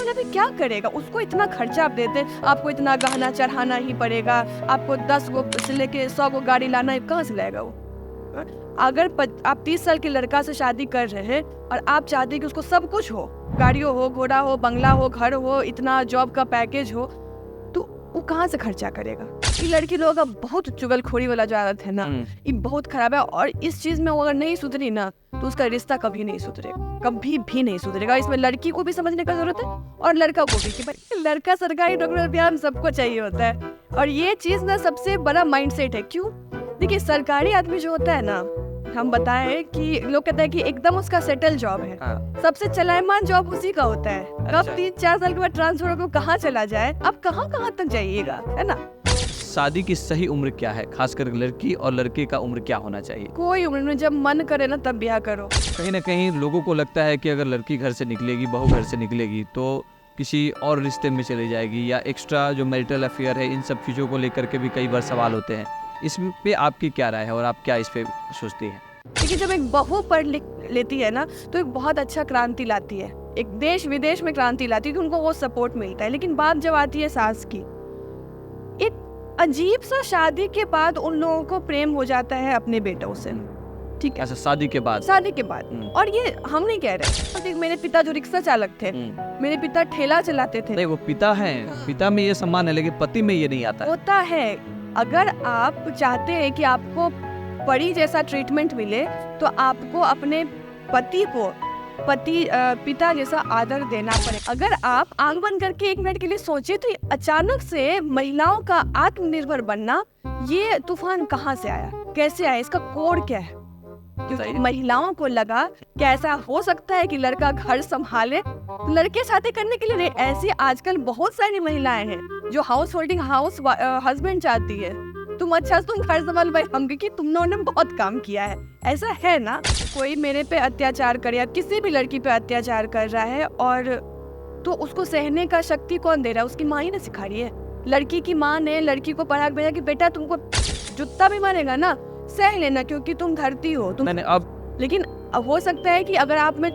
लेकिन अभी क्या करेगा, उसको इतना खर्चा आप देते, आपको इतना गहना चढ़ाना ही पड़ेगा, आपको 10 गो से लेके 100 गो गाड़ी लाना है, कहाँ से लाएगा वो? अगर आप 30 साल के लड़का से शादी कर रहे हैं और आप चाहते हैं कि उसको सब कुछ हो, गाड़ियों हो, घोड़ा हो, बंगला हो, घर हो, इतना जॉब का पैकेज हो, तो वो कहाँ से खर्चा करेगा? ये लड़की लोगों का बहुत चुगलखोरी वाला जो आदत है ना, ये बहुत खराब है। और इस चीज में वो अगर नहीं सुधरी ना तो उसका रिश्ता कभी नहीं सुधरेगा, कभी भी नहीं सुधरेगा। इसमें लड़की को भी समझने का जरूरत है और लड़का को भी, कि भाई लड़का सरकारी नौकरी ध्यान सबको चाहिए होता है। और ये चीज ना सबसे बड़ा माइंडसेट है। क्यों? देखिए, सरकारी आदमी जो होता है ना, हम बताएं कि लोग कहते हैं कि एकदम उसका सेटल जॉब है, सबसे चलायमान जॉब उसी का होता है। अब 3-4 साल के बाद ट्रांसफर होकर कहाँ चला जाए, अब कहाँ तक जाइएगा, है ना? शादी की सही उम्र क्या है, खासकर लड़की और लड़के का उम्र क्या होना चाहिए? कोई उम्र में, जब मन करे ना तब ब्याह करो। कहीं ना कहीं लोगों को लगता है कि अगर लड़की घर से निकलेगी, बहू घर से निकलेगी, तो किसी और रिश्ते में चली जाएगी, या एक्स्ट्रा जो मैरिटल अफेयर है, इन सब चीज़ों को लेकर के भी कई बार सवाल होते हैं। इस पे आपकी क्या राय है और आप क्या इस पे सोचती हैं? देखिए, जब एक बहू पढ़ लिख लेती है ना तो एक बहुत अच्छा क्रांति लाती है, एक देश विदेश में क्रांति लाती है, कि उनको वो सपोर्ट मिलता है। लेकिन बात जब आती है सास की, एक अजीब सा शादी के बाद उन लोगों को प्रेम हो जाता है अपने बेटों से, ठीक है? ऐसा शादी के बाद? शादी के बाद। और ये हम नहीं कह रहे, मेरे पिता जो रिक्शा चालक थे, मेरे पिता ठेला चलाते थे। नहीं, वो पिता हैं, पिता में ये सम्मान है, लेकिन पति में ये नहीं आता है। होता है। अगर आप चाहते हैं कि आपको परी जैसा ट्रीटमेंट मिले तो आपको अपने पिता जैसा आदर देना पड़े। अगर आप आंख बंद करके 1 मिनट के लिए सोचे तो अचानक से महिलाओं का आत्मनिर्भर बनना, ये तूफान कहाँ से आया, कैसे आया, इसका कोड क्या है? क्योंकि महिलाओं को लगा कि ऐसा हो सकता है कि लड़का घर संभाले, तो लड़के शादी करने के लिए नहीं। ऐसी आजकल बहुत सारी महिलाएं हैं जो हाउस हस्बैंड चाहती है, तुम घर संभाल भाई, हम, क्योंकि तुम लोगों ने बहुत काम किया है। ऐसा है ना, कोई मेरे पे अत्याचार करे या किसी भी लड़की पे अत्याचार कर रहा है, और तो उसको सहने का शक्ति कौन दे रहा है? उसकी माँ ही ना सिखा रही है। लड़की की माँ ने लड़की को पढ़ा भेजा कि बेटा तुमको जुत्ता भी मारेगा ना, सह लेना, क्योंकि तुम धरती हो तुम। लेकिन अब हो सकता है कि अगर आप में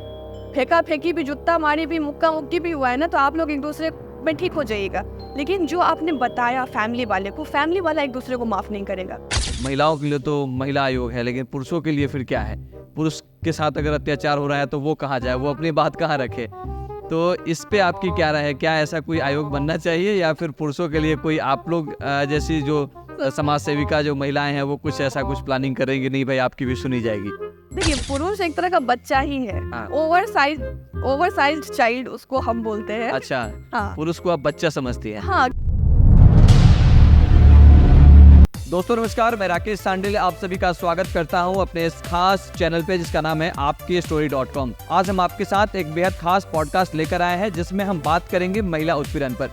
फेंका फेंकी भी, जुत्ता मारी भी, मुक्का मुक्की भी हुआ है ना, तो आप लोग एक दूसरे में ठीक हो जाइएगा। लेकिन जो आपने बताया फैमिली वाले को, फैमिली वाला एक दूसरे को माफ नहीं करेगा। महिलाओं के लिए तो महिला आयोग है, लेकिन पुरुषों के लिए फिर क्या है? पुरुष के साथ अगर अत्याचार हो रहा है तो वो कहाँ जाए, वो अपनी बात कहाँ रखे? तो इस पे आपकी क्या राय है? क्या ऐसा कोई आयोग बनना चाहिए, या फिर पुरुषों के लिए कोई, आप लोग जैसी जो समाज सेविका जो महिलाएं हैं, वो कुछ ऐसा कुछ प्लानिंग करेंगे, नहीं भाई आपकी भी सुनी जाएगी? देखिए, पुरुष एक तरह का बच्चा ही है, ओवरसाइज्ड चाइल्ड उसको हम बोलते हैं। अच्छा, हाँ। पुरुष को आप बच्चा समझती हैं? हाँ। दोस्तों नमस्कार, मैं राकेश सांडिल आप सभी का स्वागत करता हूं अपने इस खास चैनल पे जिसका नाम है आपकी story.com। आज हम आपके साथ एक बेहद खास पॉडकास्ट लेकर आए हैं, जिसमें हम बात करेंगे महिला उत्पीड़न पर।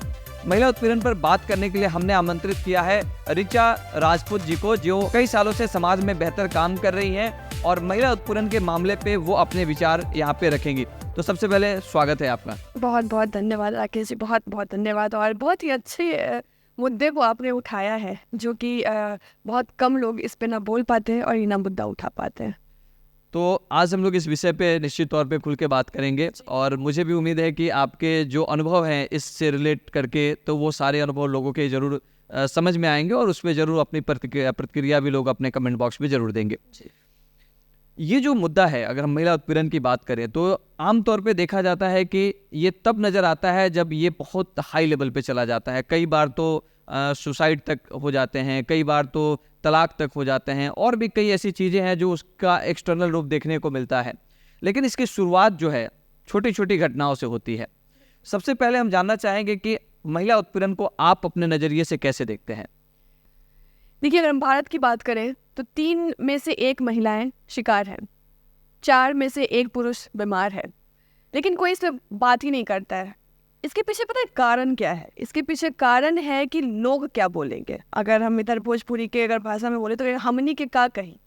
महिला उत्पीड़न पर बात करने के लिए हमने आमंत्रित किया है ऋचा राजपूत जी को, जो कई सालों से समाज में बेहतर काम कर रही हैं और महिला उत्पीड़न के मामले पे वो अपने विचार यहाँ पे रखेंगी। तो सबसे पहले स्वागत है आपका। बहुत बहुत धन्यवाद राकेश जी, बहुत बहुत धन्यवाद। और बहुत ही अच्छे मुद्दे को आपने उठाया है, जो कि बहुत कम लोग इस पे ना बोल पाते हैं और ये ना मुद्दा उठा पाते हैं। तो आज हम लोग इस विषय पे निश्चित तौर पे खुल के बात करेंगे, और मुझे भी उम्मीद है कि आपके जो अनुभव हैं इससे रिलेट करके, तो वो सारे अनुभव लोगों के जरूर समझ में आएंगे, और उसमें जरूर अपनी प्रतिक्रिया भी लोग अपने कमेंट बॉक्स में जरूर देंगे। ये जो मुद्दा है, अगर हम महिला उत्पीड़न की बात करें, तो आमतौर पे देखा जाता है कि ये तब नज़र आता है जब ये बहुत हाई लेवल पे चला जाता है। कई बार तो सुसाइड तक हो जाते हैं, कई बार तो तलाक तक हो जाते हैं, और भी कई ऐसी चीज़ें हैं जो उसका एक्सटर्नल रूप देखने को मिलता है। लेकिन इसकी शुरुआत जो है छोटी छोटी घटनाओं से होती है। सबसे पहले हम जानना चाहेंगे कि महिला उत्पीड़न को आप अपने नज़रिए से कैसे देखते हैं? देखिए, अगर हम भारत की बात करें तो 3 में से 1 महिलाएं शिकार हैं, 4 में से 1 पुरुष बीमार है, लेकिन कोई इस पर बात ही नहीं करता है। इसके पीछे पता है कारण क्या है? इसके पीछे कारण है कि लोग क्या बोलेंगे। अगर हम इधर भोजपुरी के अगर भाषा में बोले तो हमनी के का कही,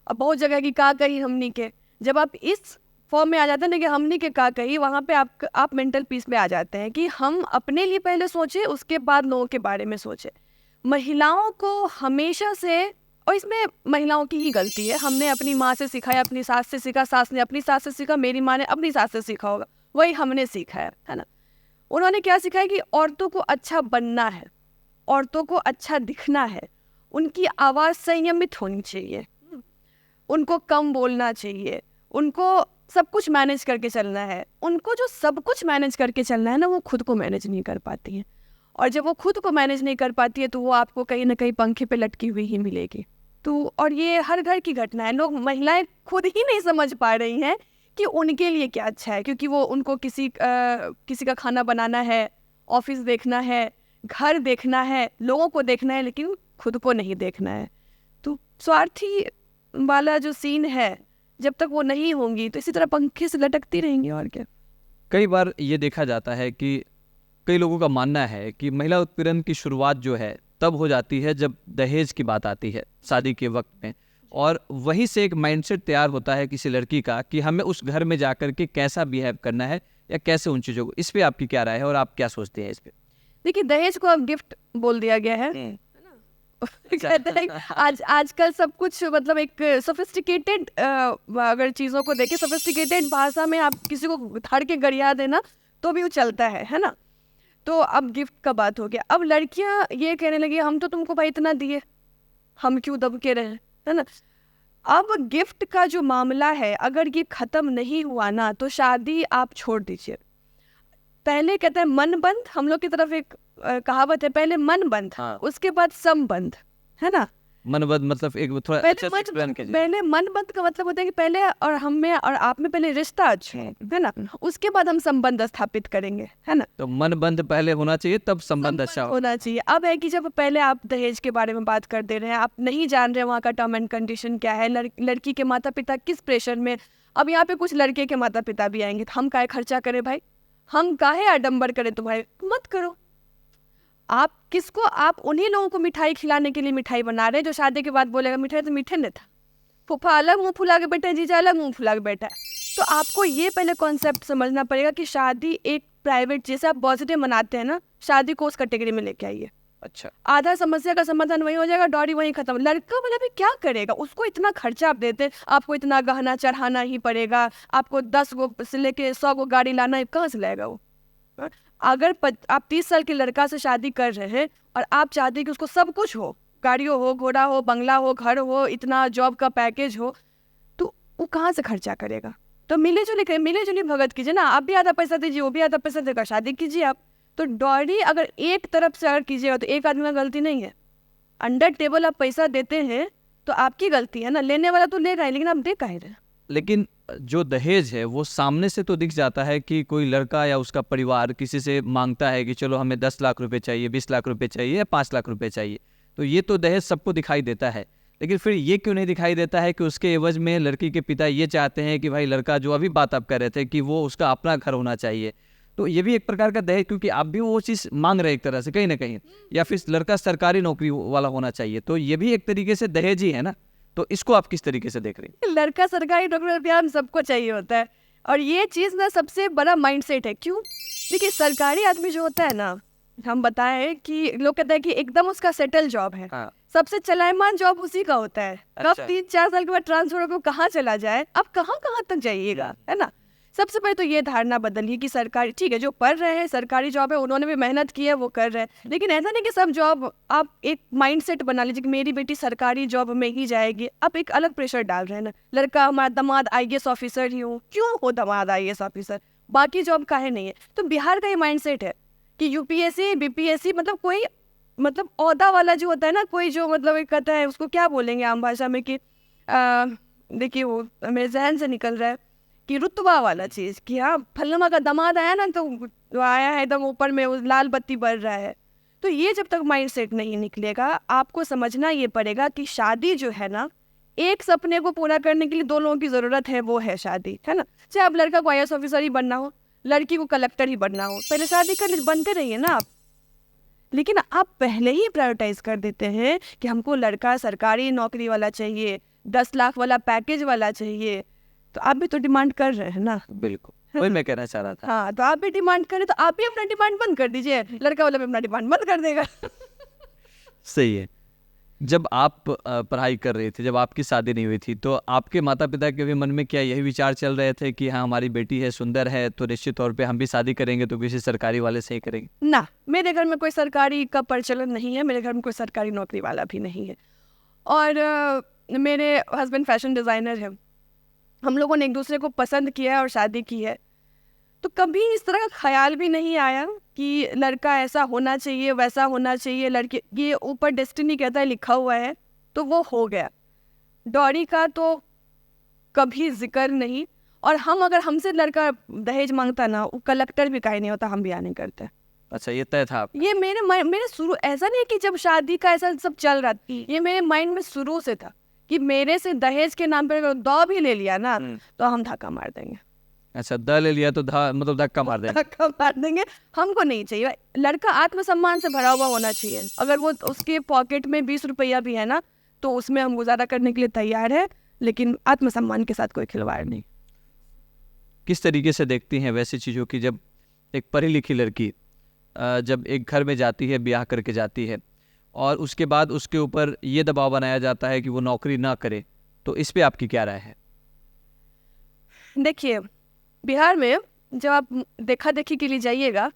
अब बहुत जगह की का कही हमनी के। जब आप इस फॉर्म में आ जाते हैं ना कि हमनी के का कही, वहाँ पे आप मेंटल पीस में आ जाते हैं कि हम अपने लिए पहले सोचे, उसके बाद लोगों के बारे में सोचे। महिलाओं को हमेशा से, और इसमें महिलाओं की ही गलती है, हमने अपनी माँ से सीखा है, अपनी सास से सीखा, सास ने अपनी सास से सीखा, मेरी माँ ने अपनी सास से सीखा होगा, वही हमने सीखा है ना। उन्होंने क्या सिखाया कि औरतों को अच्छा बनना है, औरतों को अच्छा दिखना है, उनकी आवाज़ संयमित होनी चाहिए, उनको कम बोलना चाहिए, उनको सब कुछ मैनेज करके चलना है। उनको जो सब कुछ मैनेज करके चलना है ना, वो खुद को मैनेज नहीं कर पाती हैं। और जब वो खुद को मैनेज नहीं कर पाती है तो वो आपको कहीं ना कहीं पंखे पे लटकी हुई ही मिलेगी। तो और ये हर घर की घटना है, लोग महिलाएं खुद ही नहीं समझ पा रही हैं कि उनके लिए क्या अच्छा है, क्योंकि वो उनको किसी का खाना बनाना है, ऑफिस देखना है, घर देखना है, लोगों को देखना है, लेकिन खुद को नहीं देखना है। तो स्वार्थी वाला जो सीन है, जब तक वो नहीं होंगी तो इसी तरह पंखे से लटकती रहेंगी। और क्या। कई बार ये देखा जाता है कि कई लोगों का मानना है कि महिला उत्पीड़न की शुरुआत जो है तब हो जाती है जब दहेज की बात आती है शादी के वक्त में, और वहीं से एक माइंडसेट तैयार होता है किसी लड़की का कि हमें उस घर में जाकर के कैसा बिहेव करना है या कैसे उन चीज़ों को। इस पे आपकी क्या राय है और आप क्या सोचते हैं इस पे? देखिए, दहेज को अब गिफ्ट बोल दिया गया है कहते हैं आजकल सब कुछ मतलब एक सोफिस्टिकेटेड, अगर चीज़ों को देखें सोफिस्टिकेटेड भाषा में आप किसी को धड़ के गरिया देना तो भी वो चलता है ना। तो अब गिफ्ट का बात हो गया। अब लड़कियां ये कहने लगी हम तो तुमको भाई इतना दिए, हम क्यों दब के रहे, है ना। अब गिफ्ट का जो मामला है, अगर ये खत्म नहीं हुआ ना तो शादी आप छोड़ दीजिए। पहले कहते हैं मन बंद, हम लोग की तरफ एक कहावत है, पहले मन बंद, हाँ। उसके बाद संबंध, है ना। मनबद मतलब एक थोड़ा अच्छे से explain कीजिए। पहले मन बंद का मतलब होता है कि पहले और हम में और आप में पहले रिश्ता अच्छा है ना, उसके बाद हम संबंध स्थापित करेंगे, है ना। तो मन बंद पहले होना चाहिए तब संबंध अच्छा हो। होना चाहिए। अब है कि जब पहले आप दहेज के बारे में बात कर दे रहे हैं, आप नहीं जान रहे वहाँ का टर्म एंड कंडीशन क्या है, लड़की के माता पिता किस प्रेशर में। अब यहाँ पे कुछ लड़के के माता पिता भी आएंगे, तो हम काहे खर्चा करें भाई, हम काहे आडंबर करें, तो भाई मत करो। आप किसको, आप उन्हीं लोगों को मिठाई खिलाने के लिए मिठाई बना रहे हैं जो शादी के बाद बोलेगा मिठाई तो मीठे नहीं था, फूफा अलग मुंह फुला के बैठा है, जीजा अलग मुंह फुला के बैठा है। तो आपको ये पहले कॉन्सेप्ट समझना पड़ेगा कि शादी एक प्राइवेट, जैसे आप बर्थडे मनाते हैं ना, शादी को उस कैटेगरी में लेके आइए। अच्छा, आधा समस्या का समाधान वही हो जाएगा, डॉरी वहीं खत्म। लड़का वाला भी क्या करेगा, उसको इतना खर्चा आप देते हैं, आपको इतना गहना चढ़ाना ही पड़ेगा, आपको 10 गो से लेके 100 गो गाड़ी लाना है, कहाँ से लाएगा वो। अगर आप 30 साल के लड़का से शादी कर रहे हैं और आप चाहते हैं कि उसको सब कुछ हो, गाड़ियों हो, घोड़ा हो, बंगला हो, घर हो, इतना जॉब का पैकेज हो, तो वो कहाँ से खर्चा करेगा। तो मिले जुले भगत कीजिए ना, आप भी आधा पैसा दीजिए, वो भी आधा पैसा देगा, शादी कीजिए आप। तो डॉरी अगर एक तरफ से अगर कीजिएगा तो एक आदमी का गलती नहीं है। अंडर टेबल आप पैसा देते हैं तो आपकी गलती है ना, लेने वाला तो लेगा ही, लेकिन आप दे काहे रहे। लेकिन जो दहेज है वो सामने से तो दिख जाता है कि कोई लड़का या उसका परिवार किसी से मांगता है कि चलो हमें 10 लाख रुपए चाहिए, 20 लाख रुपए चाहिए या 5 लाख रुपए चाहिए, तो ये तो दहेज सबको दिखाई देता है। लेकिन फिर ये क्यों नहीं दिखाई देता है कि उसके एवज में लड़की के पिता ये चाहते हैं कि भाई लड़का, जो अभी बात आप कर रहे थे कि वो उसका अपना घर होना चाहिए, तो ये भी एक प्रकार का दहेज, क्योंकि आप भी वो चीज़ मांग रहे हैं एक तरह से कहीं ना कहीं, या फिर लड़का सरकारी नौकरी वाला होना चाहिए, तो ये भी एक तरीके से दहेज ही है ना। तो इसको आप किस तरीके से देख रही हैं? लड़का सरकारी नौकरी प्यार सबको चाहिए होता है, और ये चीज़ ना सबसे बड़ा माइंडसेट है। क्यों? देखिए, सरकारी आदमी जो होता है ना, हम बताएं कि लोग कहते हैं कि एकदम उसका सेटल जॉब है। हाँ। सबसे चलायमान जॉब उसी का होता है। अच्छा। कब 3-4 साल के बाद ट्रांसफर होकर कहाँ चला जाए, अब कहाँ कहाँ तक जाइएगा, है ना। सबसे पहले तो ये धारणा बदलिए कि सरकारी, ठीक है, जो पढ़ रहे हैं सरकारी जॉब है, उन्होंने भी मेहनत की है, वो कर रहे हैं, लेकिन ऐसा नहीं कि सब जॉब, आप एक माइंडसेट बना लीजिए कि मेरी बेटी सरकारी जॉब में ही जाएगी। आप एक अलग प्रेशर डाल रहे हैं ना, लड़का हमारा दामाद IAS ऑफिसर ही हो, क्यों हो दामाद IAS ऑफिसर, बाकी जॉब काहे नहीं है। तो बिहार का ये माइंडसेट है कि UPSC BPSC मतलब कोई मतलब औहदा वाला जो होता है ना, कोई जो मतलब एक कहता है, उसको क्या बोलेंगे आम भाषा में कि देखिए वो मेरे जहन से निकल रहा है कि रुतबा वाला चीज़, कि हाँ फलनमा का दामाद आया ना तो आया है एकदम ऊपर में, वो लाल बत्ती बढ़ रहा है। तो ये जब तक माइंडसेट नहीं निकलेगा, आपको समझना ये पड़ेगा कि शादी जो है ना, एक सपने को पूरा करने के लिए 2 लोगों की ज़रूरत है, वो है शादी, है ना। चाहे आप लड़का को IAS ऑफिसर ही बनना हो, लड़की को कलेक्टर ही बनना हो, पहले शादी कर बनते रहिए ना आप। लेकिन आप पहले ही प्रायोरिटाइज कर देते हैं कि हमको लड़का सरकारी नौकरी वाला चाहिए, 10 लाख वाला पैकेज वाला चाहिए, तो आप भी तो डिमांड कर रहे हैं ना। बिल्कुल, वही मैं कहना चाह रहा था। हाँ, तो आप भी डिमांड करें, तो आप भी अपना डिमांड बंद कर दीजिए, लड़का वाला भी अपना डिमांड बंद कर देगा। सही है। जब आप पढ़ाई कर रहे थे, जब आपकी शादी नहीं हुई थी, तो आपके माता पिता के भी मन में क्या यही विचार चल रहे थे कि हाँ हमारी बेटी है, सुंदर है, तो निश्चित तौर पे हम भी शादी करेंगे तो किसी सरकारी वाले से ही करेंगे? ना, मेरे घर में कोई सरकारी का प्रचलन नहीं है, मेरे घर में कोई सरकारी नौकरी वाला भी नहीं है। और मेरे हस्बैंड फैशन डिज़ाइनर हैं। हम लोगों ने एक दूसरे को पसंद किया है और शादी की है, तो कभी इस तरह का ख्याल भी नहीं आया कि लड़का ऐसा होना चाहिए, वैसा होना चाहिए, लड़की ये ऊपर डेस्टिनी कहता है लिखा हुआ है तो वो हो गया। डॉरी का तो कभी जिक्र नहीं। और हम अगर हमसे लड़का दहेज मांगता ना, वो कलेक्टर भी काहे नहीं होता, हम भी नहीं करते। अच्छा, ये तय था आपका? ये मेरे शुरू ऐसा नहीं कि जब शादी का ऐसा सब चल रहा था, ये मेरे माइंड में शुरू से था कि मेरे से दहेज के नाम पर दौ भी ले लिया ना तो हम धक्का मार देंगे। अच्छा, द ले लिया तो मतलब धक्का मार देंगे। धक्का मार देंगे, हमको नहीं चाहिए। लड़का आत्मसम्मान से भरा हुआ होना चाहिए। अगर वो उसके पॉकेट में 20 रुपया भी है ना तो उसमें हम गुजारा करने के लिए तैयार है, लेकिन आत्मसम्मान के साथ कोई खिलवाड़ नहीं। किस तरीके से देखती हैं वैसी चीज़ों की, जब एक पढ़ी लिखी लड़की जब एक घर में जाती है, ब्याह करके जाती है, और उसके बाद उसके ऊपर ये दबाव बनाया जाता है कि वो नौकरी ना करे, तो इस पे आपकी क्या राय है? देखिए, बिहार में जब आप देखा देखी के लिए जाइएगा,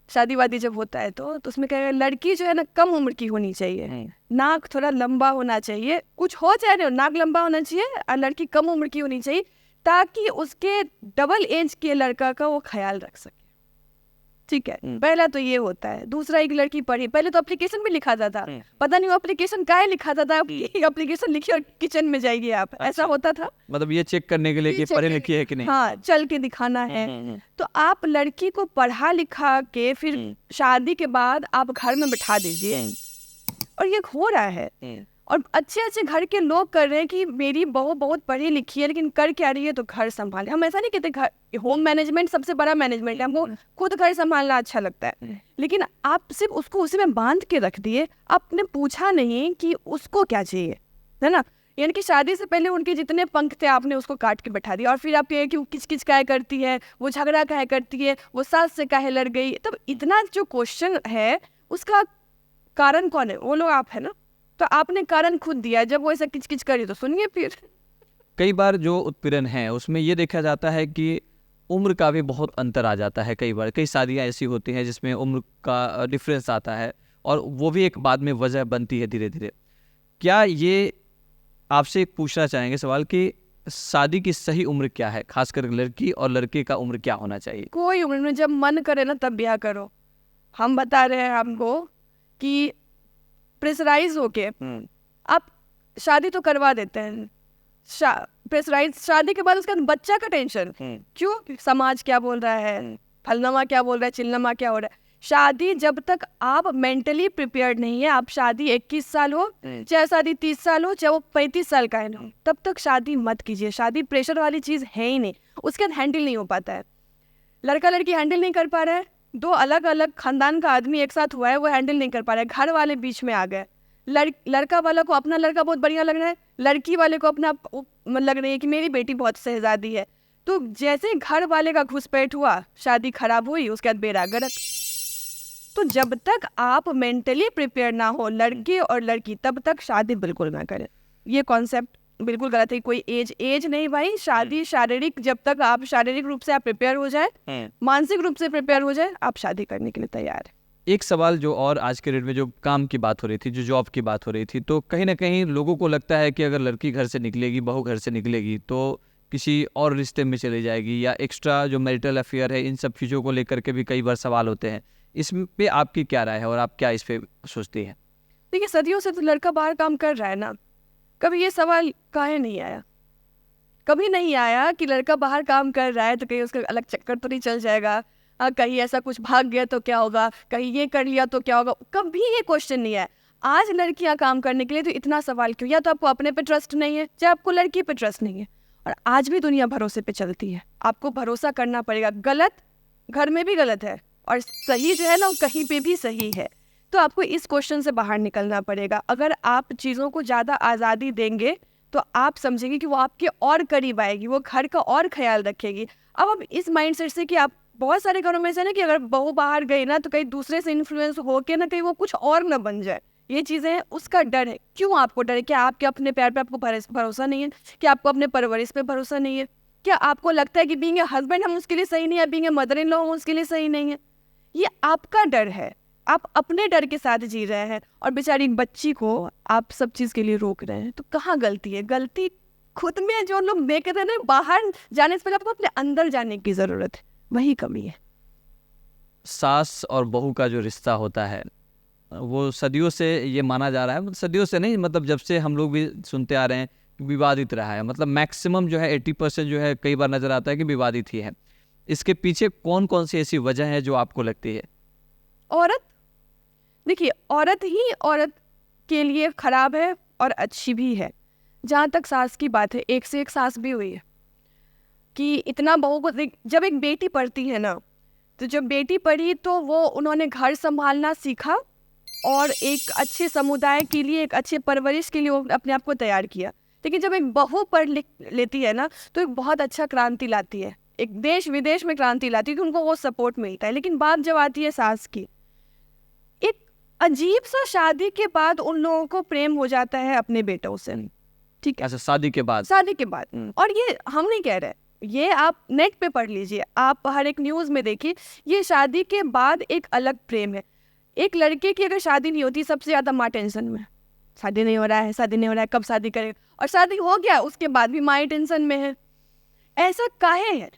शादी वादी जब होता है तो उसमें कहेगा लड़की जो है ना कम उम्र की होनी चाहिए, नाक थोड़ा लंबा होना चाहिए, कुछ हो चाहे नहीं, नाक लंबा होना चाहिए और लड़की कम उम्र की होनी चाहिए, ताकि उसके डबल एज के लड़का का वो ख्याल रख सके। ठीक है, पहला तो ये होता है। दूसरा, एक लड़की पढ़ी, पहले तो एप्लीकेशन भी लिखा था, पता नहीं वो एप्लीकेशन काहे लिखा था, एप्लीकेशन लिखी और किचन में जाएगी आप, अच्छा। ऐसा होता था। मतलब ये चेक करने के लिए कि पढ़ी लिखी है कि नहीं। हाँ, चल के दिखाना है। तो आप लड़की को पढ़ा लिखा के फिर शादी के बाद आप घर में बिठा दीजिए, और ये हो रहा है। और अच्छे अच्छे घर के लोग कर रहे हैं कि मेरी बहू बहुत पढ़ी लिखी है, लेकिन कर क्या रही है, तो घर संभाले। हम ऐसा नहीं कहते, घर होम मैनेजमेंट सबसे बड़ा मैनेजमेंट है, हमको खुद घर संभालना अच्छा लगता है, लेकिन आप सिर्फ उसको उसी में बांध के रख दिए, आपने पूछा नहीं कि उसको क्या चाहिए, है ना। यानी कि शादी से पहले उनके जितने पंख थे आपने उसको काट के बैठा दिया, और फिर आप कहे कि वो किच किच काहे करती है, वो झगड़ा काहे करती है, वो सास से काहे लड़ गई। तब इतना जो क्वेश्चन है उसका कारण कौन है? वो लोग आप है ना। तो आपने कारण खुद दिया, जब वो ऐसा किचकिच करी तो सुनिए। फिर कई बार जो उत्पीड़न है उसमें ये देखा जाता है कि उम्र का भी बहुत अंतर आ जाता है। कई बार कई शादियाँ ऐसी होती हैं जिसमें उम्र का डिफरेंस आता है, और वो भी एक बाद में वजह बनती है धीरे धीरे। क्या ये आपसे एक पूछना चाहेंगे सवाल कि शादी की सही उम्र क्या है, खासकर लड़की और लड़के का उम्र क्या होना चाहिए? कोई उम्र में जब मन करे ना तब ब्याह करो। हम बता रहे हैं आपको कि प्रेशराइज होके आप शादी तो करवा देते हैं, प्रेशराइज शादी के बाद उसके बाद बच्चा का टेंशन क्यों, समाज क्या बोल रहा है, फलनामा क्या बोल रहा है, चिल्लमा क्या हो रहा है। शादी जब तक आप मेंटली प्रिपेयर्ड नहीं है, आप शादी 21 साल हो चाहे शादी 30 साल हो चाहे वो 35 साल का है ना, तब तक शादी मत कीजिए। शादी प्रेशर वाली चीज़ है ही नहीं, उसके बाद हैंडल नहीं हो पाता है। लड़का लड़की हैंडल नहीं कर पा रहा है, दो अलग अलग खानदान का आदमी एक साथ हुआ है, वो हैंडल नहीं कर पा रहा है, घर वाले बीच में आ गए। लड़का वाला को अपना लड़का बहुत बढ़िया लग रहा है, लड़की वाले को अपना लग रही है कि मेरी बेटी बहुत शहजादी है। तो जैसे घर वाले का घुसपैठ हुआ, शादी खराब हुई, उसके बाद बेड़ा गर्क। तो जब तक आप मेंटली प्रिपेयर ना हो लड़के और लड़की, तब तक शादी बिल्कुल ना करें। ये कॉन्सेप्ट बिल्कुल गलत है। कोई एज नहीं भाई, शादी शारीरिक, जब तक आप शारीरिक रूप से आप प्रिपेयर हो जाए, मानसिक रूप से प्रिपेयर हो जाए, आप शादी करने के लिए तैयार है। एक सवाल जो और आज के डेट में जो काम की बात हो रही थी, जो जॉब की बात हो रही थी, तो कहीं ना कहीं लोगों को लगता है कि अगर लड़की घर से निकलेगी, बहू घर से निकलेगी, तो किसी और रिश्ते में चली जाएगी, या एक्स्ट्रा जो मैरिटल अफेयर है, इन सब चीज़ों को लेकर के भी कई बार सवाल होते हैं। इस पे आपकी क्या राय है और आप क्या इस पे सोचती हैं? देखिए, सदियों से तो लड़का बाहर काम कर रहा है ना, कभी ये सवाल काहे नहीं आया? कभी नहीं आया कि लड़का बाहर काम कर रहा है तो कहीं उसका अलग चक्कर तो नहीं चल जाएगा, कहीं ऐसा कुछ भाग गया तो क्या होगा, कहीं ये कर लिया तो क्या होगा। कभी ये क्वेश्चन नहीं है। आज लड़कियां काम करने के लिए तो इतना सवाल क्यों? या तो आपको अपने पे ट्रस्ट नहीं है, चाहे आपको लड़की पे ट्रस्ट नहीं है। और आज भी दुनिया भरोसे पे चलती है, आपको भरोसा करना पड़ेगा। गलत घर में भी गलत है और सही जो है ना वो कहीं पे भी सही है। तो आपको इस क्वेश्चन से बाहर निकलना पड़ेगा। अगर आप चीज़ों को ज़्यादा आज़ादी देंगे तो आप समझेंगे कि वो आपके और करीब आएगी, वो घर का और ख्याल रखेगी। अब आप इस माइंडसेट से कि आप, बहुत सारे घरों में से ना कि अगर बहू बाहर गई ना तो कहीं दूसरे से इन्फ्लुएंस होके ना कहीं वो कुछ और ना बन जाए, ये चीज़ें उसका डर है। क्यों आपको डर है? क्या आपके अपने पैर पे आपको भरोसा नहीं है? क्या आपको अपने परवरिश पे भरोसा नहीं है? क्या आपको लगता है कि बीइंग ए हस्बैंड हम उसके लिए सही नहीं है, being a mother in law हम उसके लिए सही नहीं है? ये आपका डर है, आप अपने डर के साथ जी रहे हैं और बेचारी बच्ची को आप सब चीज़ के लिए रोक रहे हैं। तो कहाँ गलती है? गलती खुद में है। जो लोग देख रहे हैं ना, बाहर जाने से पहले आपको अपने अंदर जाने की ज़रूरत है, वही कमी है। सास और बहू का जो रिश्ता होता है वो सदियों से ये माना जा रहा है, मतलब सदियों से नहीं, मतलब जब से हम लोग भी सुनते आ रहे हैं कि विवादित रहा है। मतलब मैक्सिमम जो है 80% जो है कई बार नज़र आता है कि विवादित ही है। इसके पीछे कौन कौन सी ऐसी वजह है जो आपको लगती है? औरत, देखिए औरत ही औरत के लिए खराब है और अच्छी भी है। जहाँ तक सास की बात है, एक से एक सास भी हुई है कि इतना बहू को जब एक बेटी पढ़ती है ना, तो जब बेटी पढ़ी तो वो उन्होंने घर संभालना सीखा और एक अच्छे समुदाय के लिए, एक अच्छे परवरिश के लिए वो अपने आप को तैयार किया। लेकिन जब एक बहू पढ़ लिख लेती है ना, तो एक बहुत अच्छा क्रांति लाती है, एक देश विदेश में क्रांति लाती है, कि उनको वो सपोर्ट मिलता है। लेकिन बात जब आती है सास की, एक अजीब सा शादी के बाद उन लोगों को प्रेम हो जाता है अपने बेटों से, ठीक है? अच्छा, शादी के बाद? शादी के बाद। और ये हम नहीं कह रहे, ये आप नेट पे पढ़ लीजिए, आप हर एक न्यूज़ में देखिए, ये शादी के बाद एक अलग प्रेम है। एक लड़के की अगर शादी नहीं होती, सबसे ज़्यादा माँ टेंशन में, शादी नहीं हो रहा है, शादी नहीं हो रहा है, कब शादी करेगा? और शादी हो गया उसके बाद भी माँ टेंशन में है। ऐसा काहे है?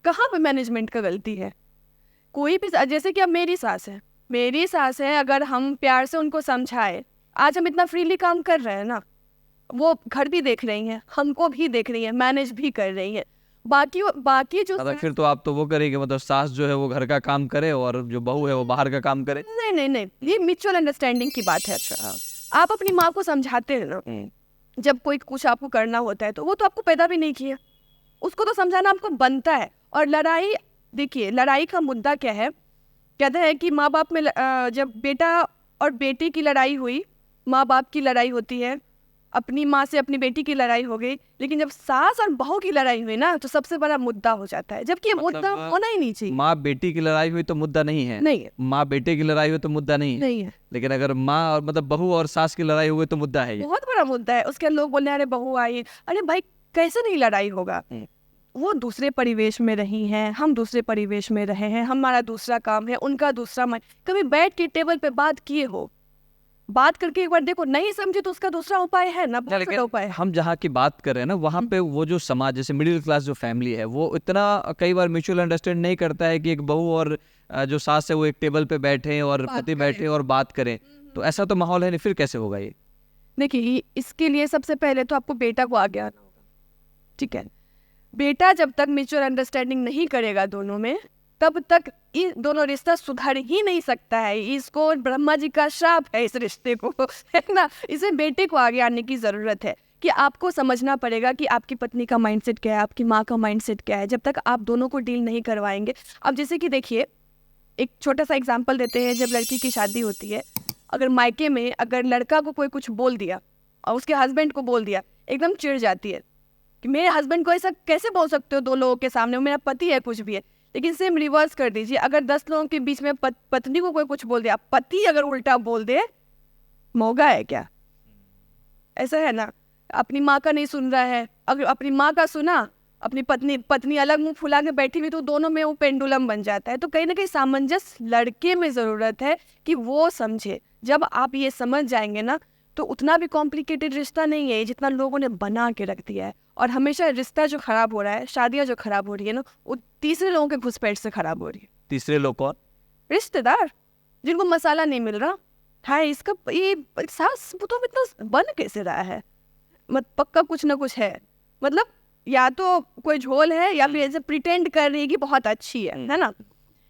कहाँ पे मैनेजमेंट का गलती है? कोई भी, जैसे कि अब मेरी सास है, अगर हम प्यार से उनको समझाए, आज हम इतना फ्रीली काम कर रहे हैं ना, वो घर भी देख रही हैं, हमको भी देख रही हैं, मैनेज भी कर रही हैं। बाकी जो फिर तो आप तो वो करेंगे, मतलब सास जो है वो घर का काम करे और जो बहू है वो बाहर का काम करे? नहीं, ये म्यूचुअल अंडरस्टैंडिंग की बात है। अच्छा, आप अपनी माँ को समझाते हैं ना, जब कोई कुछ आपको करना होता है, तो वो तो आपको पैदा भी नहीं किया, उसको तो समझाना आपको बनता है। और लड़ाई, देखिए लड़ाई का मुद्दा क्या है? कहते हैं कि माँ बाप में जब बेटा और बेटी की लड़ाई हुई, माँ बाप की लड़ाई होती है, अपनी माँ से अपनी बेटी की लड़ाई हो गई। लेकिन जब सास और बहू की लड़ाई हुई ना, तो सबसे बड़ा मुद्दा हो जाता है, जबकि ये मुद्दा होना ही नहीं चाहिए। माँ बेटी की लड़ाई हुई तो मुद्दा नहीं है, नहीं है, माँ बेटे की लड़ाई हुई तो मुद्दा नहीं है, नहीं है। लेकिन अगर माँ और मतलब बहू और सास की लड़ाई हुई तो मुद्दा है ये। बहुत बड़ा मुद्दा है। उसके लोग बोले अरे बहू आई, अरे भाई कैसे नहीं लड़ाई होगा? वो दूसरे परिवेश में रही हैं, हम दूसरे परिवेश में रहे हैं, हमारा दूसरा काम है, उनका दूसरा मन। कभी बैठ के टेबल पे बात किए हो? बात करके एक बार देखो, नहीं समझे तो उसका दूसरा उपाय है ना, बहुत सारा उपाय है। हम जहाँ की बात कर रहे हैं ना, वहाँ पे वो जो समाज, जैसे मिडिल क्लास जो फैमिली है, वो इतना कई बार म्यूचुअल अंडरस्टैंड नहीं करता है कि एक बहू और जो सास है वो एक टेबल पे बैठे और पति बैठे और बात करें। तो ऐसा तो माहौल है नहीं, फिर कैसे होगा ये? देखिए, इसके लिए सबसे पहले तो आपको बेटा को आगे आना होगा, ठीक है? बेटा जब तक म्यूचुअल अंडरस्टैंडिंग नहीं करेगा दोनों में, तब तक ये दोनों रिश्ता सुधर ही नहीं सकता है। इसको ब्रह्मा जी का श्राप है इस रिश्ते को, है ना? इसे बेटे को आगे आने की ज़रूरत है कि आपको समझना पड़ेगा कि आपकी पत्नी का माइंडसेट क्या है, आपकी माँ का माइंडसेट क्या है। जब तक आप दोनों को डील नहीं करवाएंगे, अब जैसे कि देखिए, एक छोटा सा एग्जाम्पल देते हैं। जब लड़की की शादी होती है, अगर मायके में अगर लड़का को कोई कुछ बोल दिया और उसके हस्बैंड को बोल दिया, एकदम चिढ़ जाती है कि मेरे हस्बैंड को ऐसा कैसे बोल सकते हो दो लोगों के सामने, वो मेरा पति है, कुछ भी है। लेकिन सेम रिवर्स कर दीजिए, अगर 10 लोगों के बीच में पत्नी को कोई कुछ बोल दिया, पति अगर उल्टा बोल दे, मौका है क्या? ऐसा है ना? अपनी माँ का नहीं सुन रहा है, अगर अपनी माँ का सुना, अपनी पत्नी अलग मुंह फुला के बैठी हुई, तो दोनों में वो पेंडुलम बन जाता है। तो कहीं ना कहीं सामंजस्य लड़के में ज़रूरत है कि वो समझे। जब आप ये समझ जाएंगे ना, तो उतना भी कॉम्प्लिकेटेड रिश्ता नहीं है जितना लोगों ने बना के रख दिया है। और हमेशा रिश्ता जो खराब हो रहा है, शादियाँ जो खराब हो रही है ना, वो तीसरे लोगों के घुसपैठ से खराब हो रही है। तीसरे लोग कौन? रिश्तेदार, जिनको मसाला नहीं मिल रहा है। इसका ये सास तो इतना बन कैसे रहा है? पक्का कुछ ना कुछ है। मतलब या तो कोई झोल है, या फिर ऐसे प्रिटेंड कर रही है कि बहुत अच्छी है ना?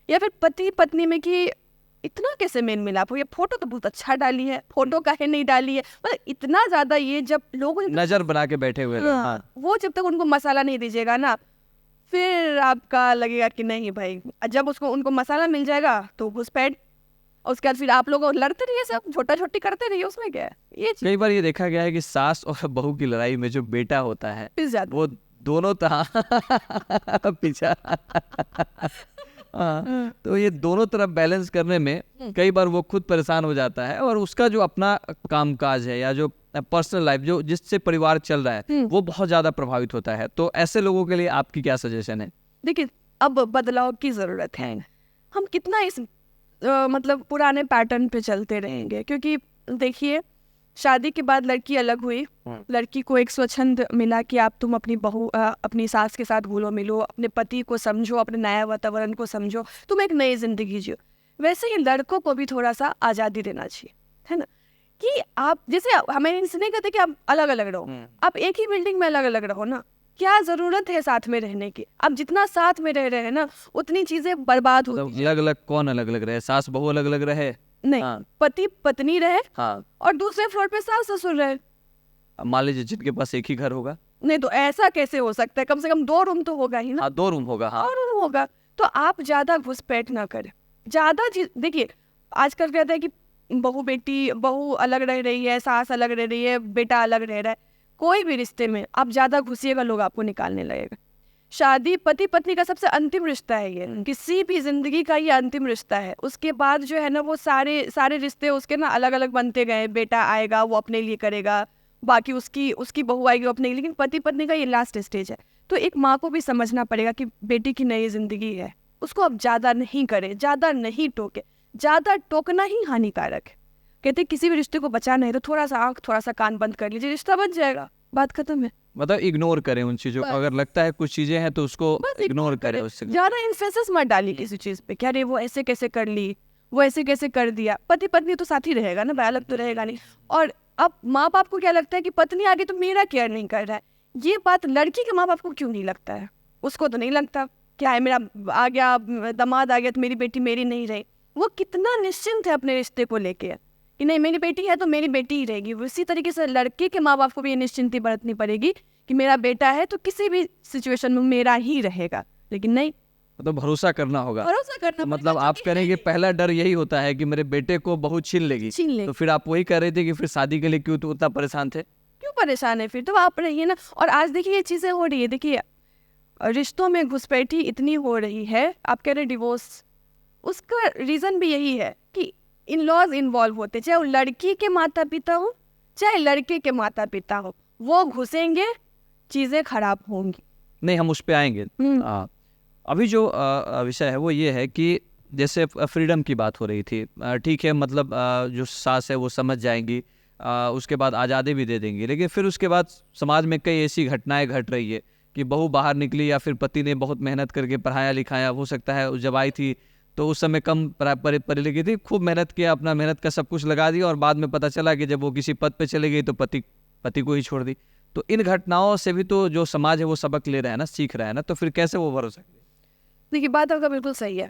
या फिर पति पत्नी में कि इतना कैसे मेल मिलाप हो, ये फोटो तो बहुत अच्छा डाली है, फोटो काहे नहीं डाली है? मतलब इतना ज्यादा ये जब लोग नजर बना के बैठे हुए हैं। हाँ। वो जब तक उनको मसाला नहीं दीजिएगा ना, फिर आपका लगेगा कि नहीं भाई। जब उसको उनको मसाला मिल जाएगा तो घुसपैठ, और उसके बाद फिर आप लोग लड़ते रहिए, सब छोटा छोटी करते रहिए, उसमें क्या है? ये कई बार ये देखा गया है कि सास और बहू की लड़ाई में जो बेटा होता है, वो दोनों पीछा हाँ, तो ये दोनों तरफ बैलेंस करने में कई बार वो खुद परेशान हो जाता है और उसका जो अपना कामकाज है या जो पर्सनल लाइफ जो जिससे परिवार चल रहा है वो बहुत ज्यादा प्रभावित होता है। तो ऐसे लोगों के लिए आपकी क्या सजेशन है? देखिए, अब बदलाव की जरूरत है। हम कितना इस मतलब पुराने पैटर्न पे चलते रहेंगे, क्योंकि देखिए शादी के बाद लड़की अलग हुई, लड़की को एक स्वच्छंद मिला कि आप तुम अपनी बहू अपनी सास के साथ घुलो मिलो, अपने पति को समझो, अपने नया वातावरण को समझो, तुम एक नई जिंदगी जियो। वैसे ही लड़कों को भी थोड़ा सा आज़ादी देना चाहिए, है ना, कि आप जैसे हमें इनसे नहीं कहते कि आप अलग अलग रहो, आप एक ही बिल्डिंग में अलग अलग रहो ना, क्या जरूरत है साथ में रहने की? आप जितना साथ में रह रहे हैं ना उतनी चीजें बर्बाद होती हैं। अलग अलग कौन अलग अलग रहे? सास बहू अलग अलग रहे नहीं, हाँ। पति पत्नी रहे हाँ, और दूसरे फ्लोर पे सास ससुर रहे। अब मान लीजिए जिनके पास एक ही घर होगा। नहीं तो ऐसा कैसे हो सकता है? कम से कम 2 रूम तो होगा ही ना। हाँ, 2 रूम होगा। हाँ, 2 रूम होगा तो आप ज्यादा घुसपैठ ना करें, ज्यादा देखिए आजकल कहते हैं कि बहू अलग रह रही है, सास अलग रह रही है, बेटा अलग रह रहा है। कोई भी रिश्ते में आप ज्यादा घुसिएगा लोग आपको निकालने लगेगा। शादी पति पत्नी का सबसे अंतिम रिश्ता है, ये किसी भी जिंदगी का ये अंतिम रिश्ता है। उसके बाद जो है ना वो सारे रिश्ते उसके ना अलग अलग बनते गए। बेटा आएगा वो अपने लिए करेगा, बाकी उसकी बहू आएगी वो अपने लिए, लेकिन पति पत्नी का ये लास्ट स्टेज है। तो एक माँ को भी समझना पड़ेगा कि बेटी की नई जिंदगी है, उसको अब ज्यादा नहीं करे, ज्यादा नहीं टोके। ज्यादा टोकना ही हानिकारक है। कहते किसी भी रिश्ते को बचाना है तो थोड़ा सा आंख थोड़ा सा कान बंद कर लीजिए, रिश्ता बच जाएगा, बात खत्म है। मतलब इग्नोर करें उन चीजों को, अगर लगता है कुछ चीजें हैं तो उसको इग्नोर करें। उससे ज्यादा इन्फेसिस मत डालिए किसी चीज पे, क्या रे वो ऐसे कैसे कर ली, वो ऐसे कैसे कर दिया। पति पत्नी तो साथ ही रहेगा ना, अलग तो रहेगा नहीं। और अब माँ बाप को क्या लगता है कि पत्नी आगे तो मेरा केयर नहीं कर रहा है, ये बात लड़की के माँ बाप को क्यों नहीं लगता है? उसको तो नहीं लगता क्या है मेरा आ गया दामाद आ गया तो मेरी बेटी मेरी नहीं रही। वो कितना निश्चिंत है अपने रिश्ते को लेके कि नहीं मेरी बेटी है तो मेरी बेटी ही रहेगी। उसी तरीके से लड़के के माँ बाप को भी ये निश्चिंती बरतनी पड़ेगी कि मेरा बेटा है तो किसी भी सिचुएशन में मेरा ही रहेगा। लेकिन नहीं, मतलब भरोसा करना होगा। भरोसा करना मतलब आप करेंगे पहला डर यही होता है कि मेरे बेटे को बहू छीन लेगी। तो फिर आप वही कह रहे थे कि फिर शादी के लिए क्यों तो उतना परेशान थे? क्यों परेशान है? फिर तो आप रहिए ना। और आज देखिए ये चीजें हो रही है, देखिए रिश्तों में घुसपैठी इतनी हो रही है। आप कह रहे डिवोर्स, उसका रीजन भी यही है कि इन लॉज इन्वॉल्व होते, चाहे वो लड़की के माता पिता हो चाहे लड़के के माता पिता हो, वो घुसेंगे, चीजें खराब होंगी। नहीं, हम उस पे आएंगे। अभी जो विषय है वो ये है कि जैसे फ्रीडम की बात हो रही थी, ठीक है, मतलब जो सास है वो समझ जाएंगी, उसके बाद आज़ादी भी दे देंगी। लेकिन फिर उसके बाद समाज में कई ऐसी घटनाएं घट रही है कि बहू बाहर निकली या फिर पति ने बहुत मेहनत करके पढ़ाया लिखाया, हो सकता है जब आई थी तो उस समय कम पढ़ी लिखी थी, खूब मेहनत किया, अपना मेहनत का सब कुछ लगा दिया और बाद में पता चला कि जब वो किसी पद पे चली गई तो पति को ही छोड़ दी। तो इन घटनाओं से भी तो जो समाज है वो सबक ले रहा है ना, सीख रहा है ना, तो फिर कैसे वो भरोसा? देखिए बात आपका बिल्कुल सही है,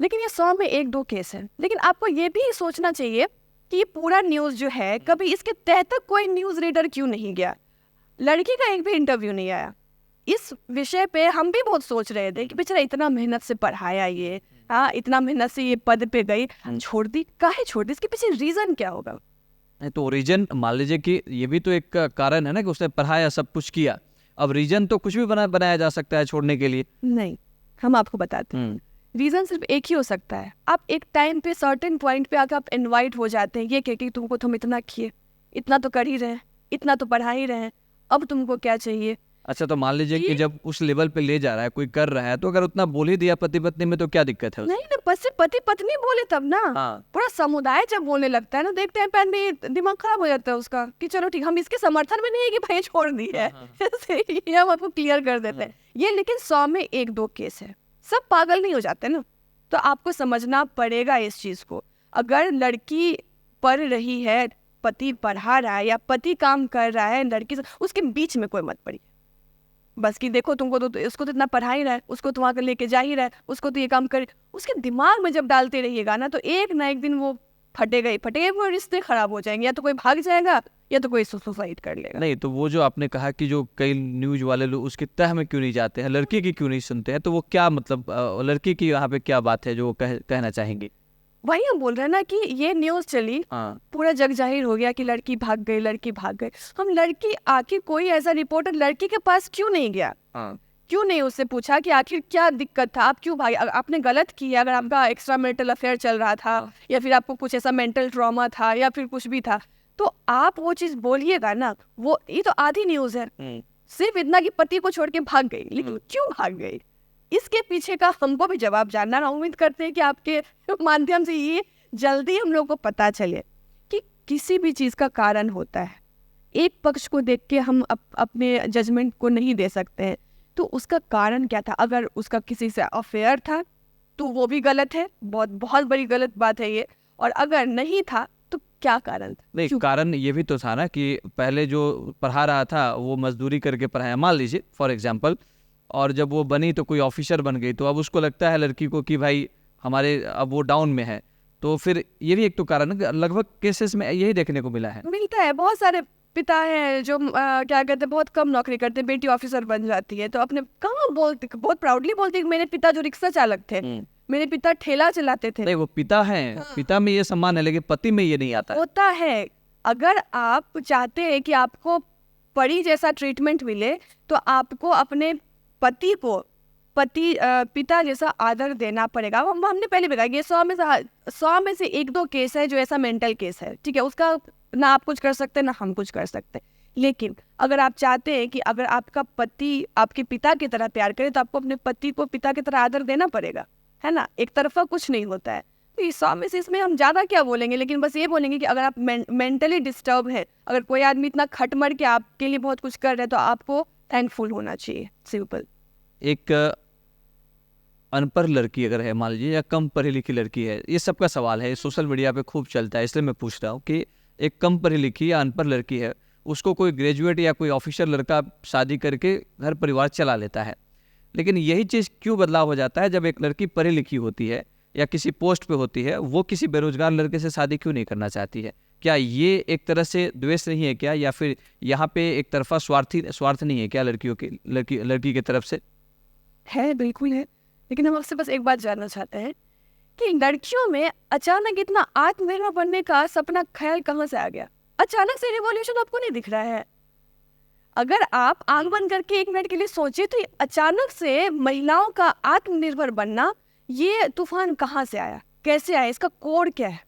लेकिन ये 100 में 1-2 केस है। लेकिन आपको ये भी सोचना चाहिए कि ये पूरा न्यूज़ जो है कभी इसके तह तक कोई न्यूज़ रीडर क्यों नहीं गया, लड़की का एक भी इंटरव्यू नहीं आया। इस विषय पे हम भी बहुत सोच रहे थे कि बेचारा इतना मेहनत से पढ़ाया ये, हाँ इतना मेहनत से ये पद पे गई, छोड़ दी, काहे छोड़ दी, इसके पीछे रीजन क्या होगा? तो रीजन मान लीजिए कि ये भी तो एक कारण है ना कि उसने पढ़ाया सब कुछ किया। अब रीजन तो कुछ भी बनाया जा सकता है छोड़ने के लिए। नहीं, हम आपको बताते हैं रीजन सिर्फ एक ही हो सकता है। आप एक टाइम पे सर्टेन पॉइंट पे आकर आप इनवाइट हो जाते हैं, ये कह के तुमको तुम इतना किए, इतना तो कर ही रहे हैं, इतना तो पढ़ा ही रहे हैं, अब तुमको क्या चाहिए? अच्छा, तो मान लीजिए कि जब उस लेवल पे ले जा रहा है, कोई कर रहा है, तो अगर उतना बोल ही दिया पति पत्नी में तो क्या दिक्कत है? नहीं ना, बस पति पत्नी बोले तब ना। पूरा समुदाय जब बोलने लगता है ना, देखते हैं पहले दिमाग खराब हो जाता है उसका कि चलो ठीक, हम इसके समर्थन में नहीं है कि भाई छोड़ दी है, ये हम आपको क्लियर कर देते हैं ये। लेकिन 100 में 1-2 केस है, सब पागल नहीं हो जाते ना। तो आपको समझना पड़ेगा इस चीज को। अगर लड़की पढ़ रही है, पति पढ़ा रहा है या पति काम कर रहा है, लड़की से उसके बीच में कोई मत पड़ी बस कि देखो तुमको तो उसको तो इतना पढ़ा ही रहा है, उसको तो वहाँ लेके जा ही रहा है, उसको तो ये काम कर, उसके दिमाग में जब डालते रहिएगा ना तो एक ना एक दिन वो फटेगा, वो रिश्ते खराब हो जाएंगे, या तो कोई भाग जाएगा या तो कोई सुसाइड कर लेगा। नहीं, तो वो जो आपने कहा कि जो कई न्यूज वाले लोग उसके तह में क्यों नहीं जाते हैं, लड़की की क्यों नहीं सुनते हैं, तो वो क्या मतलब लड़की की यहाँ पे क्या बात है जो कहना चाहेंगे? वही हम बोल रहे हैं ना कि ये न्यूज़ चली, पूरा जग जाहिर हो गया कि लड़की भाग गई। हम लड़की आके कोई ऐसा रिपोर्टर लड़की के पास क्यों नहीं गया क्यों नहीं उससे पूछा कि आखिर क्या दिक्कत था, आप क्यों भागे, आपने गलत किया, अगर आपका एक्स्ट्रा मैरिटल अफेयर चल रहा था या फिर आपको कुछ ऐसा मेंटल ट्रॉमा था या फिर कुछ भी था, तो आप वो चीज़ बोलिएगा ना। वो ये तो आधी न्यूज़ है, सिर्फ इतना कि पति को छोड़ के भाग गई, लेकिन क्यों भाग गई, इसके पीछे का हमको भी जवाब जानना है। उम्मीद करते हैं कि आपके माध्यम से ये जल्दी हम लोग को पता चले कि किसी भी चीज़ का कारण होता है। एक पक्ष को देख के हम अपने जजमेंट को नहीं दे सकते हैं, तो उसका कारण क्या था। अगर उसका किसी से अफेयर था तो वो भी गलत है, बहुत बहुत बड़ी गलत बात है ये। और अगर नहीं था तो क्या कारण था? नहीं, कारण ये भी तो था ना कि पहले जो पढ़ा रहा था वो मजदूरी करके पढ़ाया, मान लीजिए फॉर एग्जांपल, और जब वो बनी तो कोई ऑफिसर बन गई, तो अब उसको लगता है लड़की को कि भाई हमारे अब वो डाउन में है। तो फिर ये भी एक तो कारण है, लगभग केसेस में यही देखने को मिला है। मिलता है, बहुत सारे पिता हैं जो क्या कहते हैं, बहुत कम नौकरी करते हैं, बेटी ऑफिसर बन जाती है तो अपने कहाँ बोलते, बहुत प्राउडली बोलते हैं कि मेरे पिता जो रिक्शा चालक थे, मेरे पिता ठेला चलाते थे। नहीं, वो पिता हैं, हाँ। पिता में ये सम्मान है, लेकिन पति में ये नहीं आता है। होता है। अगर आप चाहते हैं कि आपको परी जैसा ट्रीटमेंट मिले तो आपको अपने पति को पिता जैसा आदर देना पड़ेगा। हमने पहले भी कहा कि 100 में से 1-2 केस है जो ऐसा मेंटल केस है, ठीक है, उसका ना आप कुछ कर सकते ना हम कुछ कर सकते। लेकिन अगर आप चाहते हैं कि अगर आपका पति आपके पिता की तरह प्यार करे तो आपको अपने पति को पिता की तरह आदर देना पड़ेगा, है ना। एक तरफा कुछ नहीं होता है। तो इस 100 में से इसमें हम ज़्यादा क्या बोलेंगे, लेकिन बस ये बोलेंगे कि अगर आप मेंटली डिस्टर्ब है, अगर कोई आदमी इतना खटमर के आपके लिए बहुत कुछ कर रहा है तो आपको थैंकफुल होना चाहिए, सिंपल। एक अनपढ़ लड़की अगर है मान लीजिए, या कम पढ़ी लिखी लड़की है, ये सबका सवाल है, ये सोशल मीडिया पे खूब चलता है, इसलिए मैं पूछ रहा हूँ कि एक कम पढ़ी लिखी या अनपढ़ लड़की है, उसको कोई ग्रेजुएट या कोई ऑफिसर लड़का शादी करके घर परिवार चला लेता है, लेकिन यही चीज़ क्यों बदलाव हो जाता है जब एक लड़की पढ़ी लिखी होती है या किसी पोस्ट पे होती है, वो किसी बेरोजगार लड़के से शादी क्यों नहीं करना चाहती है? क्या ये एक तरह से द्वेष नहीं है क्या, या फिर यहाँ पे एक तरफा स्वार्थ नहीं है क्या लड़कियों की लड़की की तरफ से? है, बिल्कुल है। लेकिन हम आपसे बस एक बात जानना चाहते हैं कि लड़कियों में अचानक इतना आत्मनिर्भर बनने का सपना ख्याल कहाँ से आ गया? अचानक से रिवॉल्यूशन आपको नहीं दिख रहा है? अगर आप आंख बंद करके 1 मिनट के लिए सोचे तो ये अचानक से महिलाओं का आत्मनिर्भर बनना, ये तूफान कहाँ से आया, कैसे आया, इसका कोड क्या है?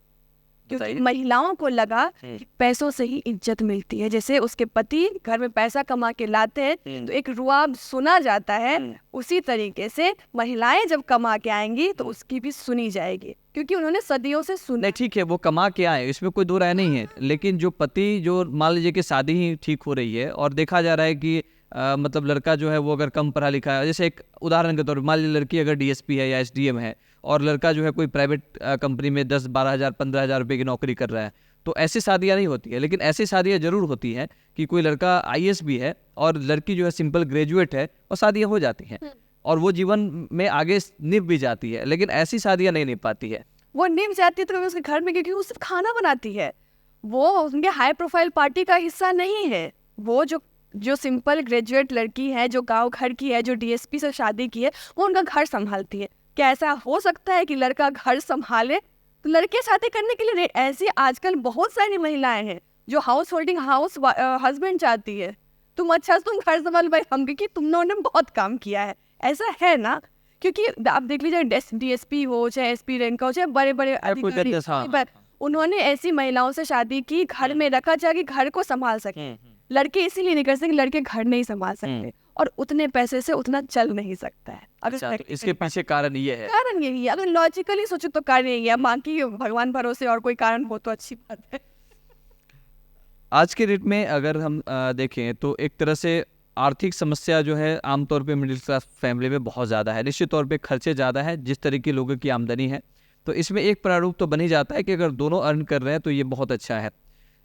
क्योंकि बताइए। महिलाओं को लगा कि पैसों से ही इज्जत मिलती है। जैसे उसके पति घर में पैसा कमा के लाते हैं तो एक रुआब सुना जाता है, उसी तरीके से महिलाएं जब कमा के आएंगी तो उसकी भी सुनी जाएगी, क्योंकि उन्होंने सदियों से सुना। नहीं, ठीक है, वो कमा के आए, इसमें कोई दो राय नहीं है, लेकिन जो पति, जो मान लीजिए कि शादी ही ठीक हो रही है और देखा जा रहा है कि मतलब लड़का जो है वो अगर कम पढ़ा लिखा है, जैसे एक उदाहरण के तौर पर मान लीजिए लड़की अगर डीएसपी है या एसडीएम है और लड़का जो है कोई प्राइवेट कंपनी में 10-12 हज़ार 15 हज़ार रुपये की नौकरी कर रहा है, तो ऐसी शादियाँ नहीं होती है। लेकिन ऐसी शादियाँ जरूर होती हैं कि कोई लड़का आईएएस भी है और लड़की जो है सिंपल ग्रेजुएट है, और शादियाँ हो जाती हैं और वो जीवन में आगे निभ भी जाती है, लेकिन ऐसी शादियाँ नहीं निभ पाती है। वो निभ जाती है तो उसके घर में, क्योंकि वो सिर्फ खाना बनाती है, वो उनके हाई प्रोफाइल पार्टी का हिस्सा नहीं है। वो जो सिंपल ग्रेजुएट लड़की है, जो गांव घर की है, जो डीएसपी से शादी की है, वो उनका घर संभालती है। क्या ऐसा हो सकता है कि लड़का घर संभाले? तो लड़के शादी करने के लिए ऐसी आजकल बहुत सारी महिलाएं हैं जो हाउस हस्बैंड चाहती है। तुम घर संभाल भाई, हम, क्योंकि तुम लोगों ने बहुत काम किया है, ऐसा है ना। क्योंकि आप देख लीजिए, डीएसपी हो चाहे एसपी रैंक का हो चाहे बड़े बड़े अधिकारी, उन्होंने ऐसी महिलाओं से शादी की, घर में रखा जाके घर को संभाल सके। लड़के इसीलिए नहीं कर सकते, लड़के घर नहीं संभाल सकते और उतने पैसे से उतना चल नहीं सकता है। अच्छा, तो इसके पीछे कारण ये है? कारण यही है, अगर लॉजिकली सोचो तो कारण यही है। बाकी भगवान भरोसे और कोई कारण हो तो अच्छी बात है। आज के डेट में अगर हम देखें तो एक तरह से आर्थिक समस्या जो है आमतौर पे मिडिल क्लास फैमिली में बहुत ज़्यादा है। निश्चित तौर पे खर्चे ज़्यादा है, जिस तरह के लोगों की आमदनी है, तो इसमें एक प्रारूप तो बन ही जाता है कि अगर दोनों अर्न कर रहे हैं तो ये बहुत अच्छा है।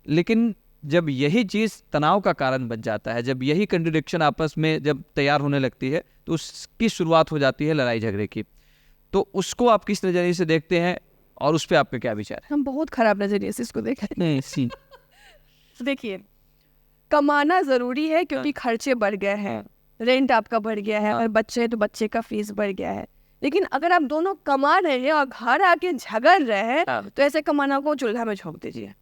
लेकिन जब यही चीज़ तनाव का कारण बन जाता है, जब यही कंट्रडिक्शन आपस में जब तैयार होने लगती है, तो उसकी शुरुआत हो जाती है लड़ाई झगड़े की। तो उसको आप किस नज़रिए से देखते हैं और उस पर आपका क्या विचार है? हम बहुत खराब नजरिए से इसको देखें। देखिए, कमाना ज़रूरी है क्योंकि खर्चे बढ़ गए हैं, रेंट आपका बढ़ गया है, और बच्चे हैं तो बच्चे का फीस बढ़ गया है। लेकिन अगर आप दोनों कमा रहे हैं और घर आके झगड़ रहे हैं तो ऐसे कमाना को चूल्हा में झोंक दीजिए।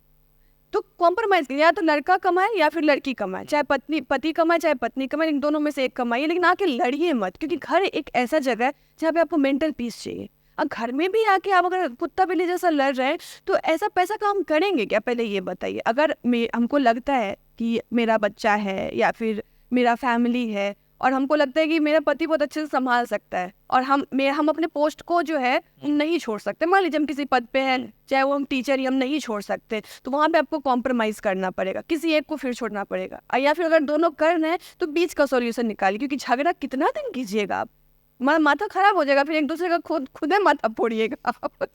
तो कॉम्प्रोमाइज या तो लड़का कमाए या फिर लड़की कमाए, चाहे पति कमाए चाहे पत्नी कमाए, इन दोनों में से एक कमाइए, लेकिन आके लड़िए मत, क्योंकि घर एक ऐसा जगह है जहाँ पे आपको मेंटल पीस चाहिए। और घर में भी आके आप अगर कुत्ता बिल्ली जैसा लड़ रहे हैं तो ऐसा पैसा काम करेंगे क्या, पहले ये बताइए। अगर हमको लगता है कि मेरा बच्चा है या फिर मेरा फैमिली है और हमको लगता है कि मेरा पति बहुत अच्छे से संभाल सकता है और हम अपने पोस्ट को जो है नहीं छोड़ सकते, मान लीजिए हम किसी पद पे हैं, चाहे वो हम टीचर ही, हम नहीं छोड़ सकते, तो वहाँ पे आपको कॉम्प्रोमाइज़ करना पड़ेगा, किसी एक को फिर छोड़ना पड़ेगा। या फिर अगर दोनों कर रहे हैं तो बीच का सॉल्यूशन निकालिए, क्योंकि झगड़ा कितना दिन कीजिएगा आप, माथा खराब हो जाएगा, फिर एक दूसरे का खुद माथा फोड़िएगा आप।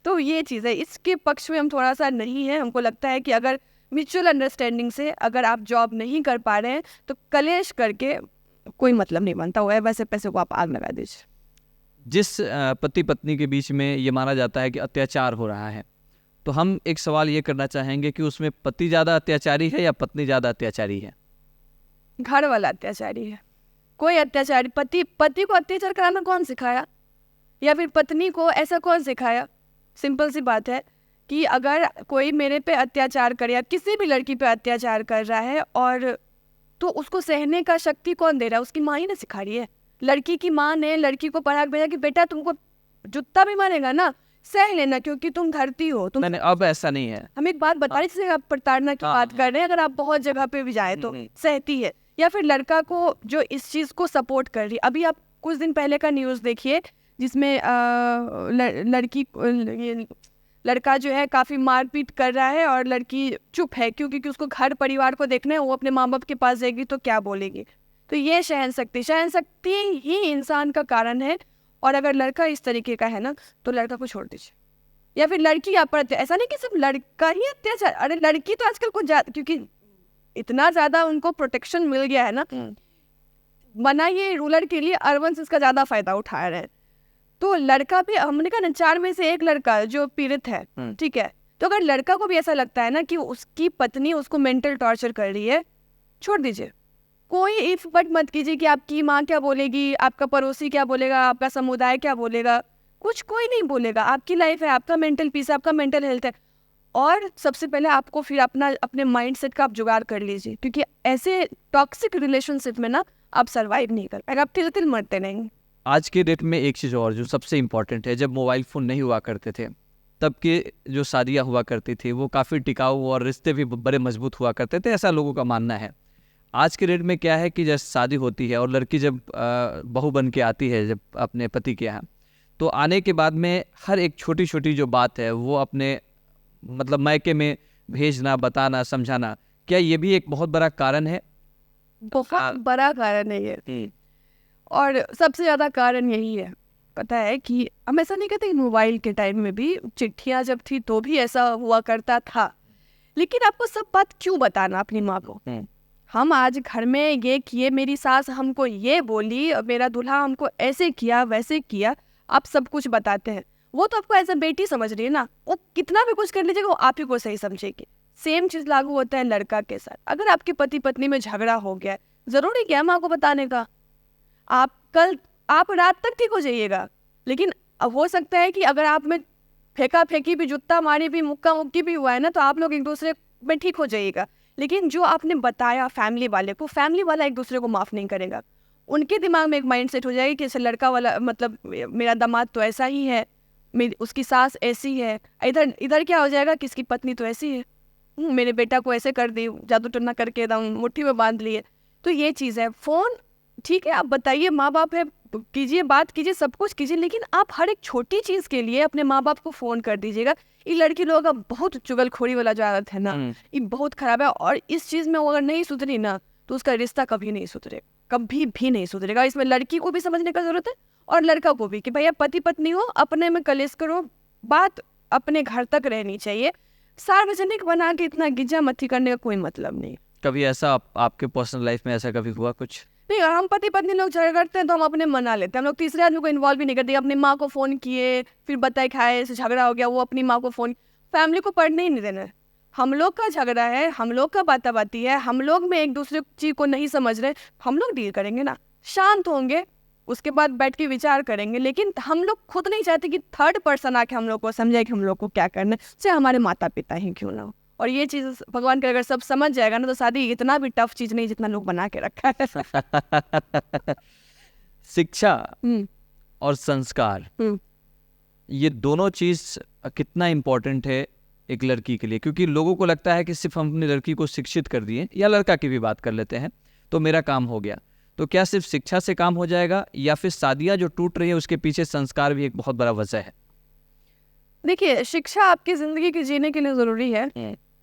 तो ये चीज़ है, इसके पक्ष में हम थोड़ा सा नहीं है। हमको लगता है कि अगर म्यूचुअल अंडरस्टैंडिंग से अगर आप जॉब नहीं कर पा रहे हैं तो कलेश करके कोई मतलब नहीं बनता हुआ है, वैसे पैसे को आप आग लगा दीजिए। जिस पति पत्नी के बीच में ये माना जाता है कि अत्याचार हो रहा है, तो हम एक सवाल ये करना चाहेंगे कि उसमें पति ज़्यादा अत्याचारी है या पत्नी ज़्यादा अत्याचारी है? घर वाला अत्याचारी है, कोई अत्याचारी पति को अत्याचार कराना कौन सिखाया, या फिर पत्नी को ऐसा कौन सिखाया? सिंपल सी बात है कि अगर कोई मेरे पे अत्याचार करे या किसी भी लड़की पे अत्याचार कर रहा है और तो उसको सहने का शक्ति कौन दे रहा है? उसकी माँ ही ना सिखा रही है। लड़की की माँ ने लड़की को पढ़ा भेजा कि बेटा तुमको जुत्ता भी मारेगा ना, सह लेना, क्योंकि तुम धरती हो। तुम नहीं, अब ऐसा नहीं है। हम एक बात बता रहे, जैसे आप प्रताड़ना की बात कर रहे हैं, अगर आप बहुत जगह पे भी जाए तो सहती है। या फिर लड़का को जो इस चीज़ को सपोर्ट कर रही, अभी आप कुछ दिन पहले का न्यूज़ देखिए जिसमें लड़का जो है काफ़ी मारपीट कर रहा है और लड़की चुप है, क्योंकि उसको घर परिवार को देखना है, वो अपने माँ बाप के पास जाएगी तो क्या बोलेगी। तो ये सहनशक्ति ही इंसान का कारण है। और अगर लड़का इस तरीके का है ना तो लड़का को छोड़ दीजिए, या फिर लड़की आप पर ऐसा नहीं कि सिर्फ लड़का ही अत्याचार, अरे लड़की तो आजकल कुछ क्योंकि इतना ज़्यादा उनको प्रोटेक्शन मिल गया है ना, बना ये रूलर के लिए अर्बन इसका ज़्यादा फायदा उठा रहे हैं। तो लड़का भी, हमने कहा ना 4 में से 1 लड़का जो पीड़ित है, ठीक है, तो अगर लड़का को भी ऐसा लगता है ना कि उसकी पत्नी उसको मेंटल टॉर्चर कर रही है, छोड़ दीजिए। कोई इफ बट मत कीजिए कि आपकी माँ क्या बोलेगी, आपका पड़ोसी क्या बोलेगा, आपका समुदाय क्या बोलेगा, कोई नहीं बोलेगा। आपकी लाइफ है, आपका मेंटल पीस है, आपका मेंटल हेल्थ है। और सबसे पहले आपको फिर अपने माइंड सेट का आप जुगाड़ कर लीजिए, क्योंकि ऐसे टॉक्सिक रिलेशनशिप में ना आप सर्वाइव नहीं कर पाएंगे, आप तिल मरते रहेंगे। आज के डेट में एक चीज़ और जो सबसे इम्पॉर्टेंट है, जब मोबाइल फ़ोन नहीं हुआ करते थे तब के जो शादियाँ हुआ करती थी वो काफ़ी टिकाऊ और रिश्ते भी बड़े मजबूत हुआ करते थे, ऐसा लोगों का मानना है। आज के डेट में क्या है कि जैसे शादी होती है और लड़की जब बहू बन के आती है जब अपने पति के यहाँ, तो आने के बाद में हर एक छोटी छोटी जो बात है वो अपने मतलब मायके में भेजना, बताना, समझाना, क्या ये भी एक बहुत बड़ा कारण है? बहुत बड़ा कारण है ये, और सबसे ज़्यादा कारण यही है। पता है कि हम ऐसा नहीं कहते कि मोबाइल के टाइम में भी चिट्ठियाँ जब थी तो भी ऐसा हुआ करता था, लेकिन आपको सब बात क्यों बताना अपनी माँ को? हम आज घर में ये किए, मेरी सास हमको ये बोली, मेरा दूल्हा हमको ऐसे किया वैसे किया, आप सब कुछ बताते हैं। वो तो आपको एज अ बेटी समझ रही है ना, वो कितना भी कुछ कर लीजिएगा वो आप ही को सही समझेगी। सेम चीज़ लागू होता है लड़का के साथ। अगर आपके पति पत्नी में झगड़ा हो गया, ज़रूरी क्या माँ को बताने का? आप रात तक ठीक हो जाइएगा, लेकिन हो सकता है कि अगर आप में फेंका फेंकी भी, जुत्ता मारी भी, मुक्का मुक्की भी हुआ है ना, तो आप लोग एक दूसरे में ठीक हो जाइएगा। लेकिन जो आपने बताया फैमिली वाले को, फैमिली वाला एक दूसरे को माफ़ नहीं करेगा। उनके दिमाग में एक माइंड सेट हो जाएगी कि ऐसे लड़का वाला, मतलब मेरा दामाद तो ऐसा ही है, उसकी सास ऐसी है, इधर क्या हो जाएगा कि इसकी पत्नी तो ऐसी है, मेरे बेटा को ऐसे कर दी, जादू टोना करके एकदम मुट्ठी में बांध लिए। तो ये चीज़ है। फ़ोन ठीक है, आप बताइए, माँ बाप है, कीजिए, बात कीजिए, सब कुछ कीजिए, लेकिन आप हर एक छोटी चीज़ के लिए अपने माँ बाप को फ़ोन कर दीजिएगा। ये लड़की लोगों का बहुत चुगलखोरी वाला जो आदत है ना, ये बहुत ख़राब है। और इस चीज़ में वो अगर नहीं सुधरी ना तो उसका रिश्ता कभी नहीं सुधरेगा, कभी भी नहीं सुधरेगा। इसमें लड़की को भी समझने का ज़रूरत है और लड़का को भी कि भैया पति पत्नी हो, अपने में कलेश करो, बात अपने घर तक रहनी चाहिए। सार्वजनिक बना के इतना गिज्जा मत्थी करने का कोई मतलब नहीं। कभी ऐसा आपके पर्सनल लाइफ में ऐसा कभी हुआ कुछ? नहीं, अगर हम पति पत्नी लोग झगड़ा करते हैं तो हम अपने मना लेते हैं, हम लोग तीसरे आदमी को इन्वॉल्व भी नहीं करते। अपनी माँ को फ़ोन किए, फिर बताए खाए, ऐसे झगड़ा हो गया, वो अपनी माँ को फ़ोन, फैमिली को पढ़ने ही नहीं देना है। हम लोग का झगड़ा है, हम लोग का बाताबाती है, हम लोग में एक दूसरे चीज़ को नहीं समझ रहे, हम लोग डील करेंगे ना, शांत होंगे, उसके बाद बैठ के विचार करेंगे। लेकिन हम लोग खुद नहीं चाहते कि थर्ड पर्सन आके हम लोग को समझाए कि हम लोग को क्या करना है, चाहे हमारे माता पिता ही क्यों ना हो। और ये चीज़ भगवान करे अगर सब समझ जाएगा ना, तो शादी इतना भी टफ चीज़ नहीं जितना लोग बना के रखा है। शिक्षा हम्म, और संस्कार, हम्म, ये दोनों चीज़ कितना इम्पोर्टेंट है एक लड़की के लिए, क्योंकि लोगों को लगता है कि सिर्फ हम अपनी लड़की को शिक्षित कर दिए, या लड़का की भी बात कर लेते हैं, तो मेरा काम हो गया। तो क्या सिर्फ शिक्षा से काम हो जाएगा, या फिर शादियाँ जो टूट रही है उसके पीछे संस्कार भी एक बहुत बड़ा वजह है? देखिए, शिक्षा आपकी ज़िंदगी के जीने के लिए ज़रूरी है,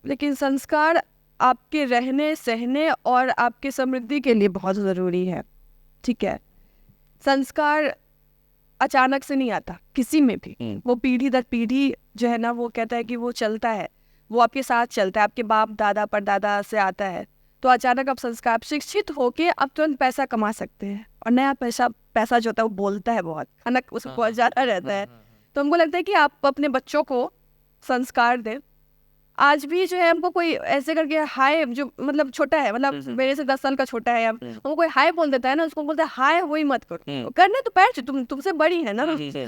लेकिन संस्कार आपके रहने सहने और आपकी समृद्धि के लिए बहुत ज़रूरी है। ठीक है, संस्कार अचानक से नहीं आता किसी में भी, वो पीढ़ी दर पीढ़ी जो है ना, वो कहता है कि वो चलता है, वो आपके साथ चलता है, आपके बाप दादा परदादा से आता है। तो अचानक आप संस्कार, शिक्षित होके आप तुरंत पैसा कमा सकते हैं, और नया पैसा जो होता है वो बोलता है बहुत, खनक उसको बहुत ज़्यादा रहता है। तो हमको लगता है कि आप अपने बच्चों को संस्कार दें। आज भी जो है हमको कोई ऐसे करके हाय, जो मतलब छोटा है, मतलब मेरे से 10 साल का छोटा है, अब हमको कोई हाय बोल देता है ना, उसको बोलता है हाय वही मत करो, करने तो पैर तुमसे बड़ी है ना।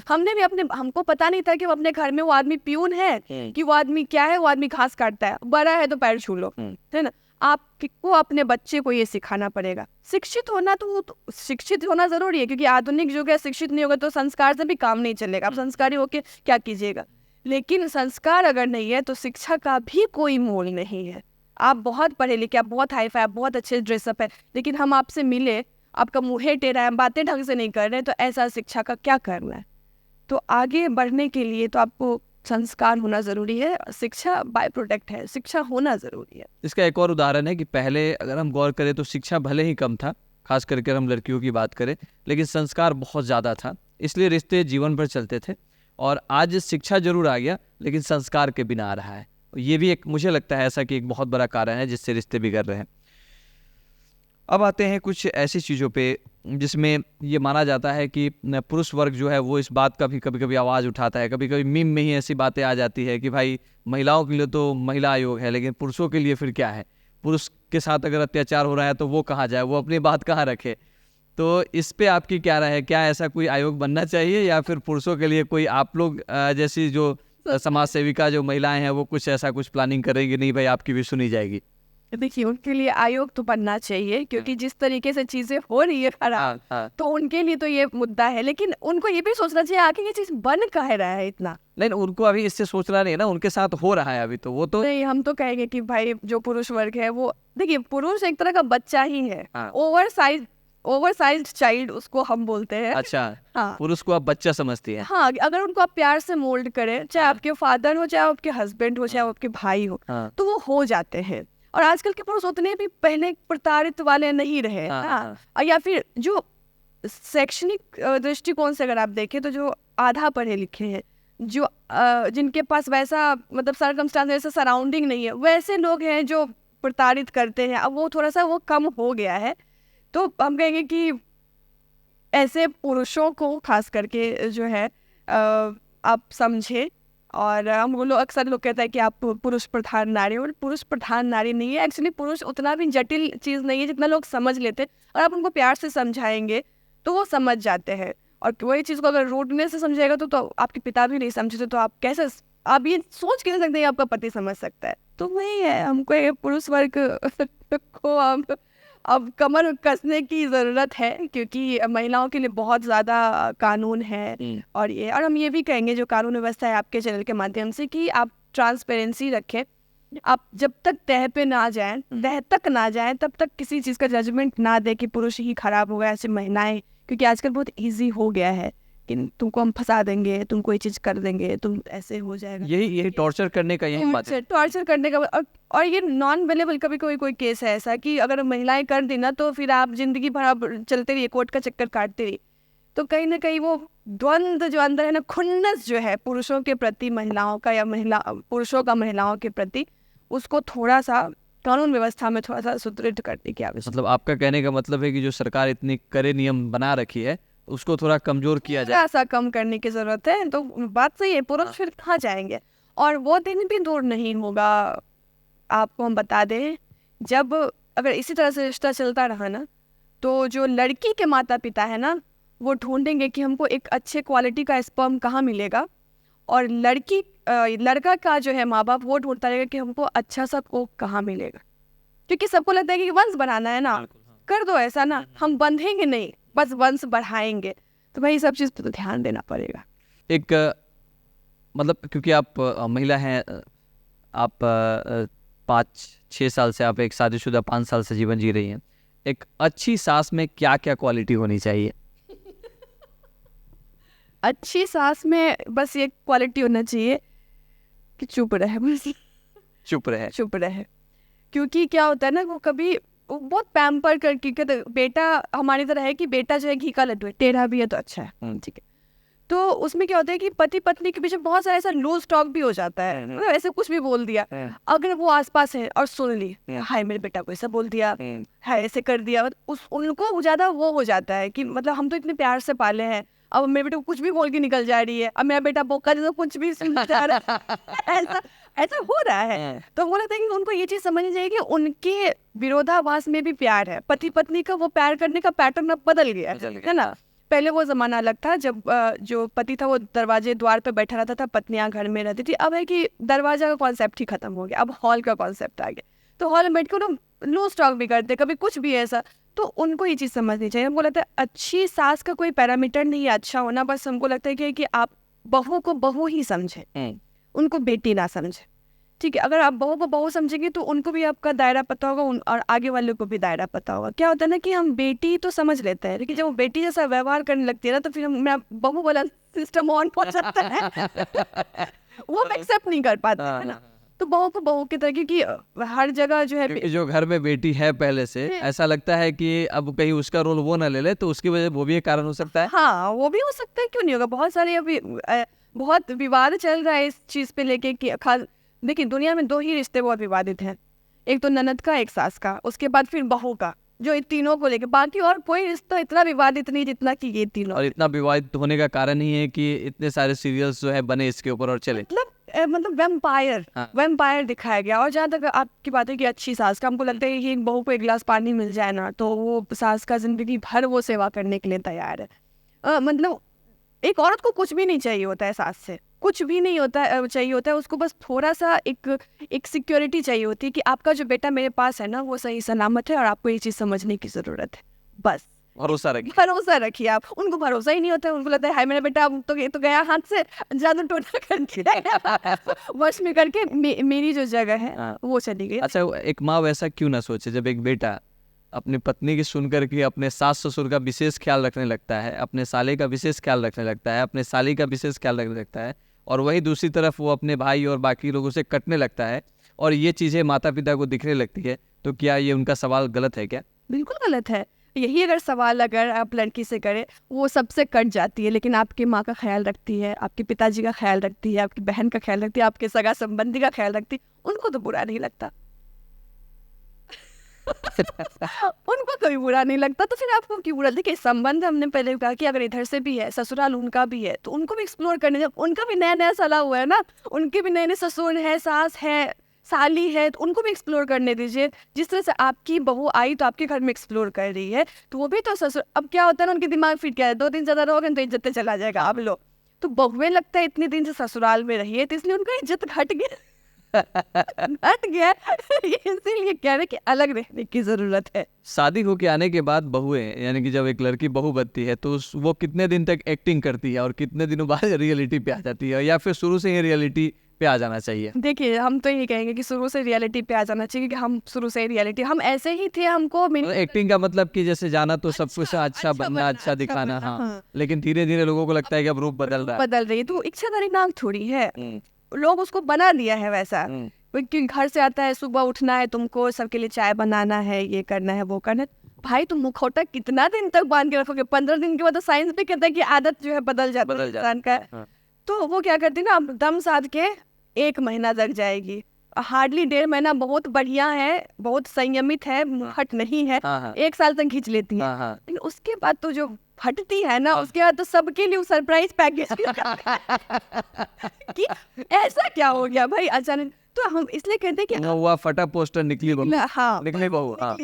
हमने भी हमको पता नहीं था कि वो अपने घर में वो आदमी प्यून है, कि वो आदमी क्या है, वो आदमी घास काटता है, बड़ा है तो पैर छू लो, है ना। आपको अपने बच्चे को ये सिखाना पड़ेगा। शिक्षित होना तो शिक्षित होना जरूरी है, क्योंकि आधुनिक युग है, शिक्षित नहीं होगा तो संस्कार से भी काम नहीं चलेगा। आप संस्कारी होके क्या कीजिएगा। लेकिन संस्कार अगर नहीं है तो शिक्षा का भी कोई मोल नहीं है। आप बहुत पढ़े लिखे, आप बहुत हाई फाई, आप बहुत अच्छे ड्रेसअप है, लेकिन हम आपसे मिले, आपका मुँह टेढ़ा है, बातें ढंग से नहीं कर रहे, तो ऐसा शिक्षा का क्या करना है। तो आगे बढ़ने के लिए तो आपको संस्कार होना ज़रूरी है, शिक्षा बाय प्रोडक्ट है, शिक्षा होना ज़रूरी है। इसका एक और उदाहरण है कि पहले अगर हम गौर करें तो शिक्षा भले ही कम था, खास करके हम लड़कियों की बात करें, लेकिन संस्कार बहुत ज़्यादा था, इसलिए रिश्ते जीवन भर चलते थे। और आज शिक्षा जरूर आ गया, लेकिन संस्कार के बिना आ रहा है। ये भी एक, मुझे लगता है ऐसा कि एक बहुत बड़ा कारण है जिससे रिश्ते बिगड़ रहे हैं। अब आते हैं कुछ ऐसी चीज़ों पे जिसमें ये माना जाता है कि पुरुष वर्ग जो है वो इस बात का भी कभी कभी आवाज़ उठाता है। कभी कभी मीम में ही ऐसी बातें आ जाती है कि भाई महिलाओं के लिए तो महिला आयोग है, लेकिन पुरुषों के लिए फिर क्या है। पुरुष के साथ अगर अत्याचार हो रहा है तो वो कहाँ जाए, वो अपनी बात कहाँ रखे। तो इस पे आपकी क्या राय है, क्या ऐसा कोई आयोग बनना चाहिए, या फिर पुरुषों के लिए कोई आप लोग जैसी जो समाज सेविका जो महिलाएं हैं वो कुछ ऐसा कुछ प्लानिंग करेंगी, नहीं भाई आपकी भी सुनी जाएगी? देखिए, उनके लिए आयोग तो बनना चाहिए, क्योंकि जिस तरीके से चीजें हो रही है खराब, तो उनके लिए तो ये मुद्दा है। लेकिन उनको ये भी सोचना चाहिए आखिर ये चीज बन कह रहा है इतना। नहीं, उनको अभी इससे सोचना नहीं है ना, उनके साथ हो रहा है अभी, तो वो तो नहीं, हम तो कहेंगे कि भाई जो पुरुष वर्ग है वो, देखिए पुरुष एक तरह का बच्चा ही है, हाँ। ओवरसाइज्ड चाइल्ड उसको हम बोलते हैं। अच्छा, हाँ, पुरुष को आप बच्चा समझती है। हाँ, अगर उनको आप प्यार से मोल्ड करें, चाहे आपके फादर हो, चाहे आपके हस्बैंड हो, चाहे आपके भाई हो, तो वो हो जाते हैं। और आजकल के पुरुष उतने भी पहले प्रताड़ित वाले नहीं रहे। हाँ। या फिर जो शैक्षणिक दृष्टिकोण से अगर आप देखें तो जो आधा पढ़े लिखे हैं, जो जिनके पास वैसा मतलब सर्कमस्टांस, वैसा सराउंडिंग नहीं है, वैसे लोग हैं जो प्रताड़ित करते हैं। अब वो थोड़ा सा वो कम हो गया है। तो हम कहेंगे कि ऐसे पुरुषों को खास करके जो है आप समझे। और हम लोग अक्सर लोग कहते हैं कि आप पुरुष प्रधान नारी, और पुरुष प्रधान नारी नहीं है। एक्चुअली पुरुष उतना भी जटिल चीज़ नहीं है जितना लोग समझ लेते हैं, और आप उनको प्यार से समझाएंगे तो वो समझ जाते हैं। और वही चीज़ को अगर रूडनेस से समझेगा तो आपके पिता भी नहीं समझते, तो आप कैसे, आप ये सोच कैसे सकते हैं आपका पति समझ सकता है। तो वही है, हमको ये पुरुष वर्ग को अब कमर कसने की ज़रूरत है, क्योंकि महिलाओं के लिए बहुत ज़्यादा कानून है। और हम ये भी कहेंगे जो कानून व्यवस्था है आपके चैनल के माध्यम से, कि आप ट्रांसपेरेंसी रखें। आप जब तक तह पे ना जाएं, तह तक ना जाएं, तब तक किसी चीज़ का जजमेंट ना दे कि पुरुष ही खराब हो गया, ऐसे महिलाएं, क्योंकि आजकल बहुत ईजी हो गया है कि तुमको हम फंसा देंगे, तुमको ये चीज़ कर देंगे, तुम ऐसे हो जाएगा। यही टॉर्चर करने का यही बात है, टॉर्चर करने का। और ये नॉन अवेलेबल कभी कोई केस है ऐसा कि अगर महिलाएं कर दी ना तो फिर आप जिंदगी भर आप चलते रहिए, कोर्ट का चक्कर काटते रहिए। तो कहीं ना कहीं वो द्वंद्व जो अंदर है ना, खुन्नस जो है पुरुषों के प्रति महिलाओं का, या पुरुषों का महिलाओं के प्रति, उसको थोड़ा सा कानून व्यवस्था में थोड़ा सा सुदृढ़ करने की आवश्यकता। मतलब आपका कहने का मतलब है कि जो सरकार इतनी कड़े नियम बना रखी है उसको थोड़ा कमजोर किया जाए, ऐसा कम करने की जरूरत है। तो बात सही है, पुरुष फिर कहाँ जाएंगे। और वो दिन भी दूर नहीं होगा, आपको हम बता दें, जब अगर इसी तरह से रिश्ता चलता रहा ना, तो जो लड़की के माता पिता है ना, वो ढूंढेंगे कि हमको एक अच्छे क्वालिटी का स्पर्म कहाँ मिलेगा, और लड़का का जो है माँ बाप वो ढूंढता रहेगा कि हमको अच्छा सा कोक कहाँ मिलेगा, क्योंकि सबको लगता है कि वंश बढ़ाना है ना, कर दो ऐसा ना, हम बंधेंगे नहीं, बस वंश बढ़ाएंगे। तो भाई सब चीज़ पे तो ध्यान देना पड़ेगा। एक मतलब क्योंकि आप महिला हैं, आप 5-6 साल से आप एक शादीशुदा 5 साल से जीवन जी रही हैं, एक अच्छी सास में क्या क्या क्वालिटी होनी चाहिए? अच्छी सास में बस ये क्वालिटी होना चाहिए कि चुप रहे, बस चुप रहे। चुप रहे। क्योंकि क्या होता है ना, वो बहुत पैम्पर करके कहते बेटा हमारी तरह है कि बेटा जो है घी का लड्डू है, टेढ़ा भी है तो अच्छा है, ठीक है। तो उसमें क्या होता है कि पति पत्नी के बीच में बहुत सारा ऐसा लूज टॉक भी हो जाता है, मतलब ऐसे कुछ भी बोल दिया, अगर वो आसपास है और सुन ली, हाय मेरे बेटा को ऐसा बोल दिया, हाय ऐसे कर दिया, उनको ज्यादा वो हो जाता है कि मतलब हम तो इतने प्यार से पाले हैं, अब मेरे बेटे को कुछ भी बोल के निकल जा रही है, अब मेरा बेटा बोका तो कुछ भी सुन जा रहा है। ऐसा हो रहा है। तो वो लगता है कि उनको ये चीज समझनी चाहिए कि उनके विरोधाभास में भी प्यार है, पति पत्नी का वो प्यार करने का पैटर्न अब बदल गया है ना। पहले वो जमाना अलग था जब जो पति था वो दरवाजे द्वार पे बैठा रहता था, पत्नियां घर में रहती थी। अब है कि दरवाजा का कॉन्सेप्ट ही खत्म हो गया, अब हॉल का कॉन्सेप्ट आ गया। तो हॉल में बैठ के लोग लूज टॉक भी करते, कभी कुछ भी ऐसा। तो उनको ये चीज़ समझनी चाहिए। हमको लगता है अच्छी सास का कोई पैरामीटर नहीं है अच्छा होना, बस हमको लगता है कि आप बहू को बहू ही समझे, उनको बेटी ना समझे, ठीक है। अगर आप बहू को बहू समझेंगे तो उनको भी आपका दायरा पता होगा और आगे वाले को भी दायरा पता होगा। क्या होता है ना कि हम बेटी तो समझ लेते हैं, लेकिन जब वो बेटी जैसा व्यवहार करने लगती है ना, तो फिर हम बहू वाला सिस्टम ऑन हो जाता है। वो हम एक्सेप्ट नहीं कर पाते, है ना। तो बहू को बहू की तरह, क्योंकि हर जगह जो है क्योंकि जो घर में बेटी है पहले से, ऐसा लगता है कि अब कहीं उसका रोल वो ना ले ले, तो उसकी वजह वो भी एक कारण हो सकता है। हाँ, वो भी हो सकता है, क्यों नहीं होगा। बहुत सारे अभी बहुत विवाद चल रहा है इस चीज पे लेके कि खास देखिए दुनिया में 2 ही रिश्ते बहुत विवादित हैं, एक तो ननद का, एक सास का, उसके बाद फिर बहू का, जो इन तीनों को लेके। बाकी और कोई रिश्ता इतना विवादित नहीं जितना कि ये तीनों। और इतना विवादित होने का कारण ही है कि इतने सारे सीरियल्स जो है बने इसके ऊपर और चले, मतलब वैम्पायर दिखाया गया। और जहाँ तक आपकी बात है कि अच्छी सास का, हमको लगता है कि एक बहू को एक गिलास पानी मिल जाए ना, तो वो सास का जिंदगी भर वो सेवा करने के लिए तैयार है। मतलब एक औरत को कुछ भी नहीं चाहिए होता है सास से, कुछ भी नहीं चाहिए होता है उसको, बस थोड़ा सा एक सिक्योरिटी चाहिए होती है कि आपका जो बेटा मेरे पास है ना वो सही सलामत है, और आपको ये चीज़ समझने की ज़रूरत है। बस भरोसा रखिए आप। उनको भरोसा ही नहीं होता है, उनको लगता है हाय मेरा बेटा तो गया हाथ से, जादू टोना करके वश में करके मेरी जो जगह है वो चली गई। अच्छा, एक माँ वैसा क्यों ना सोचे जब एक बेटा अपनी पत्नी की सुनकर के अपने सास ससुर का विशेष ख्याल रखने लगता है, अपने साले का विशेष ख्याल रखने लगता है, अपने साली का विशेष ख्याल रखने लगता है, और वही दूसरी तरफ वो अपने भाई और बाकी लोगों से कटने लगता है, और ये चीज़ें माता पिता को दिखने लगती है, तो क्या ये उनका सवाल गलत है क्या? बिल्कुल गलत है। यही अगर सवाल अगर आप लड़की से करें, वो सबसे कट जाती है, लेकिन आपकी माँ का ख्याल रखती है, आपके पिताजी का ख्याल रखती है, आपकी बहन का ख्याल रखती है, आपके सगा संबंधी का ख्याल रखती है, उनको तो बुरा नहीं लगता। उनको कभी बुरा नहीं लगता, तो फिर आपको क्यों बुरा? देखिए संबंध, हमने पहले कहा कि अगर इधर से भी है, ससुराल उनका भी है, तो उनको भी एक्सप्लोर करने दे। उनका भी नया नया साला हुआ है ना, उनके भी नए नए ससुर है, सास है, साली है, तो उनको भी एक्सप्लोर करने दीजिए। जिस तरह से आपकी बहू आई तो आपके घर में एक्सप्लोर कर रही है, तो वो भी तो ससुर। अब क्या होता है ना, उनके दिमाग फिट क्या है, 2 दिन ज्यादा रहोगे तो इज्जत चला जाएगा। आप लोग तो बहुएं लगता है इतने दिन से ससुराल में रही है, तो इसलिए उनका इज्जत घट गया। घट गया, इसीलिए कह रहे कि अलग रहने की जरूरत है। शादी होके आने के बाद बहुएं, यानी कि जब एक लड़की बहू बनती है तो वो कितने दिन तक एक्टिंग करती है और कितने दिनों बाद रियलिटी पे आ जाती है, या फिर शुरू से ही रियलिटी पे आ जाना चाहिए? देखिए हम तो यही कहेंगे कि शुरू से रियलिटी पे आ जाना चाहिए, कि हम शुरू से रियलिटी, हम ऐसे ही थे। हमको एक्टिंग का मतलब कि जैसे जाना तो सब कुछ अच्छा बनना, अच्छा दिखाना, हाँ, लेकिन धीरे धीरे लोगों को लगता है कि अब रूप बदल रही है, तो इच्छाधारी नाम थोड़ी है, लोग उसको बना दिया है वैसा। क्योंकि घर से आता है, सुबह उठना है तुमको, सबके लिए चाय बनाना है, ये करना है, वो करना है। भाई तुम मुखौटा कितना दिन तक बांध के रखोगे? 15 दिन के बाद तो साइंस भी कहता है कि आदत जो है बदल जाता है इंसान का। तो वो क्या करती है ना, दम साध के 1 महीना तक जाएगी, हार्डली 1.5 महीना बहुत बढ़िया है, बहुत संयमित है, मुखट नहीं है, 1 साल तक खींच लेती है। लेकिन उसके बाद तो जो फटती है ना, उसके बाद तो सबके लिए सरप्राइज पैकेज कि ऐसा क्या हो गया भाई अचानक। तो हम इसलिए कहते हैं कि हुआ फटा पोस्टर निकली बहू, निकली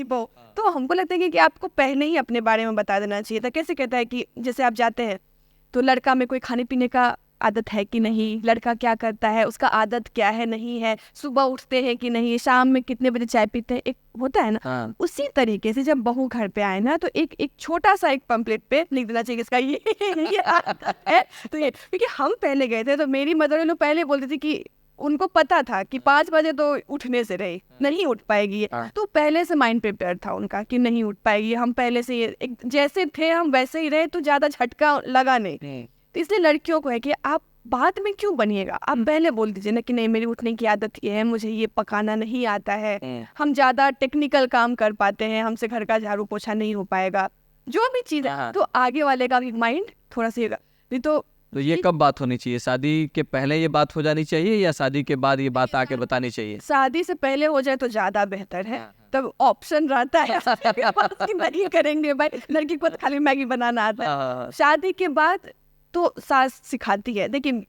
बहू। तो हमको लगता है कि आपको पहले ही अपने बारे में बता देना चाहिए था। कैसे कहता है कि जैसे आप जाते हैं तो लड़का में कोई खाने पीने का आदत है कि नहीं, लड़का क्या करता है, उसका आदत क्या है नहीं है, सुबह उठते हैं कि नहीं, शाम में कितने बजे चाय पीते हैं, एक होता है ना। हाँ। उसी तरीके से जब बहू घर पे आए ना तो एक छोटा सा एक पम्पलेट पे लिख देना चाहिए इसका ये आदत है। तो ये क्योंकि हम पहले गए थे तो मेरी मदर इन लॉ पहले बोलती थी कि उनको पता था कि 5 बजे तो उठने से रही, नहीं उठ पाएगी ये। तो पहले से माइंड प्रिपेयर था उनका कि नहीं उठ पाएगी, हम पहले से ये एक जैसे थे हम वैसे ही रहे, तो ज्यादा झटका लगा नहीं। तो इसलिए लड़कियों को है कि आप बाद में क्यों बनिएगा, आप पहले बोल दीजिए ना कि नहीं मेरी उठने की आदत ये है, मुझे ये पकाना नहीं आता है, हम ज्यादा टेक्निकल काम कर पाते हैं, हमसे घर का झाड़ू पोछा नहीं हो पाएगा, जो भी चीज है, तो आगे वाले का भी माइंड थोड़ा सा नहीं तो ये कब बात होनी चाहिए? शादी के पहले ये बात हो जानी चाहिए या शादी के बाद ये बात आके बतानी चाहिए? शादी से पहले हो जाए तो ज्यादा बेहतर है, तब ऑप्शन रहता है कि नहीं करेंगे भाई, लड़की को तो खाली मैगी बनाना आता है। शादी के बाद तो सास सिखाती है। देखिए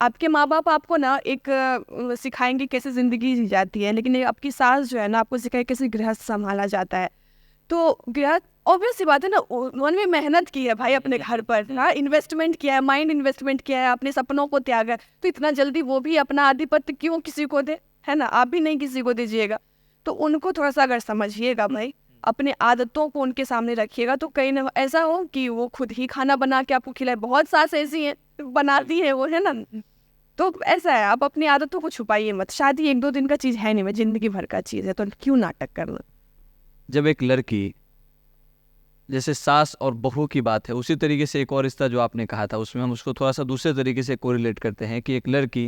आपके माँ बाप आपको ना एक सिखाएंगे कैसे जिंदगी जी जाती है, लेकिन आपकी सास जो है ना आपको सिखाए कैसे गृहस्थ संभाला जाता है। तो गृहस्थ ऑब्वियस सी बात है ना, उन्होंने मेहनत की है भाई अपने घर पर, हाँ इन्वेस्टमेंट किया है, माइंड इन्वेस्टमेंट किया है, अपने सपनों को त्यागा है, तो इतना जल्दी वो भी अपना आधिपत्य क्यों किसी को दे, है ना, आप भी नहीं किसी को दीजिएगा। तो उनको थोड़ा सा अगर समझिएगा भाई, अपने आदतों को उनके सामने रखिएगा, तो कहीं ना ऐसा हो कि वो खुद ही खाना बना के आपको खिलाए। बहुत सास ऐसी हैं बनाती है वो, है ना, तो ऐसा है आप अपनी आदतों को छुपाइए मत। शादी 1-2 दिन का चीज है नहीं, जिंदगी भर का चीज है, तो क्यों नाटक करना। जब एक लड़की, जैसे सास और बहू की बात है, उसी तरीके से एक और रिश्ता जो आपने कहा था उसमें हम उसको थोड़ा सा दूसरे तरीके से कोरिलेट करते हैं कि एक लड़की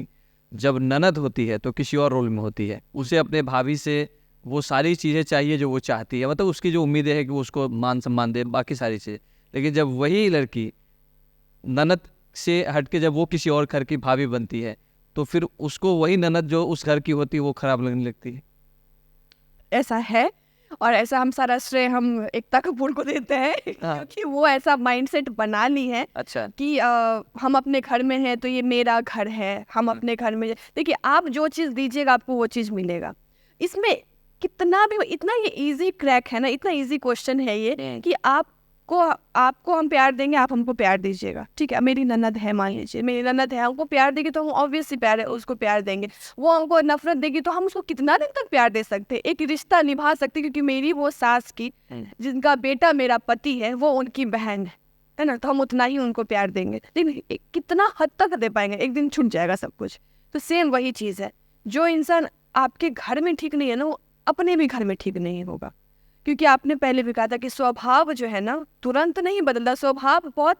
जब ननद होती है तो किसी और रोल में होती है, उसे अपने भाभी से वो सारी चीज़ें चाहिए जो वो चाहती है, मतलब उसकी जो उम्मीदें है कि वो उसको मान सम्मान दे, बाकी सारी चीज़ें। लेकिन जब वही लड़की ननद से हट के जब वो किसी और घर की भाभी बनती है तो फिर उसको वही ननद जो उस घर की होती है वो खराब लगने लगती है। ऐसा है, और ऐसा हम सारा श्रेय हम एकता कपूर को देते हैं क्योंकि वो ऐसा माइंडसेट बना ली है। अच्छा। कि हम अपने घर में हैं तो ये मेरा घर है, हम अपने घर में। देखिए आप जो चीज़ दीजिएगा आपको वो चीज़ मिलेगा। इसमें कितना भी इतना ये इजी क्रैक है ना, इतना इजी क्वेश्चन है ये कि आपको हम प्यार देंगे, आप हमको प्यार दीजिएगा, ठीक है। मेरी ननद है, मान लीजिए मेरी ननद है, हमको प्यार देगी तो हम ऑब्वियसली प्यार है उसको प्यार देंगे। वो हमको नफरत देगी तो हम उसको कितना दिन तक प्यार दे सकते हैं, एक रिश्ता निभा सकते, क्योंकि मेरी वो सास की जिनका बेटा मेरा पति है वो उनकी बहन है ना, तो हम उतना ही उनको प्यार देंगे। लेकिन कितना हद तक दे पाएंगे, एक दिन छूट जाएगा सब कुछ। तो सेम वही चीज़ है, जो इंसान आपके घर में ठीक नहीं है ना वो अपने भी घर में ठीक नहीं होगा। क्योंकि आपने पहले भी कहा था कि स्वभाव जो है ना तुरंत नहीं बदलता, स्वभाव बहुत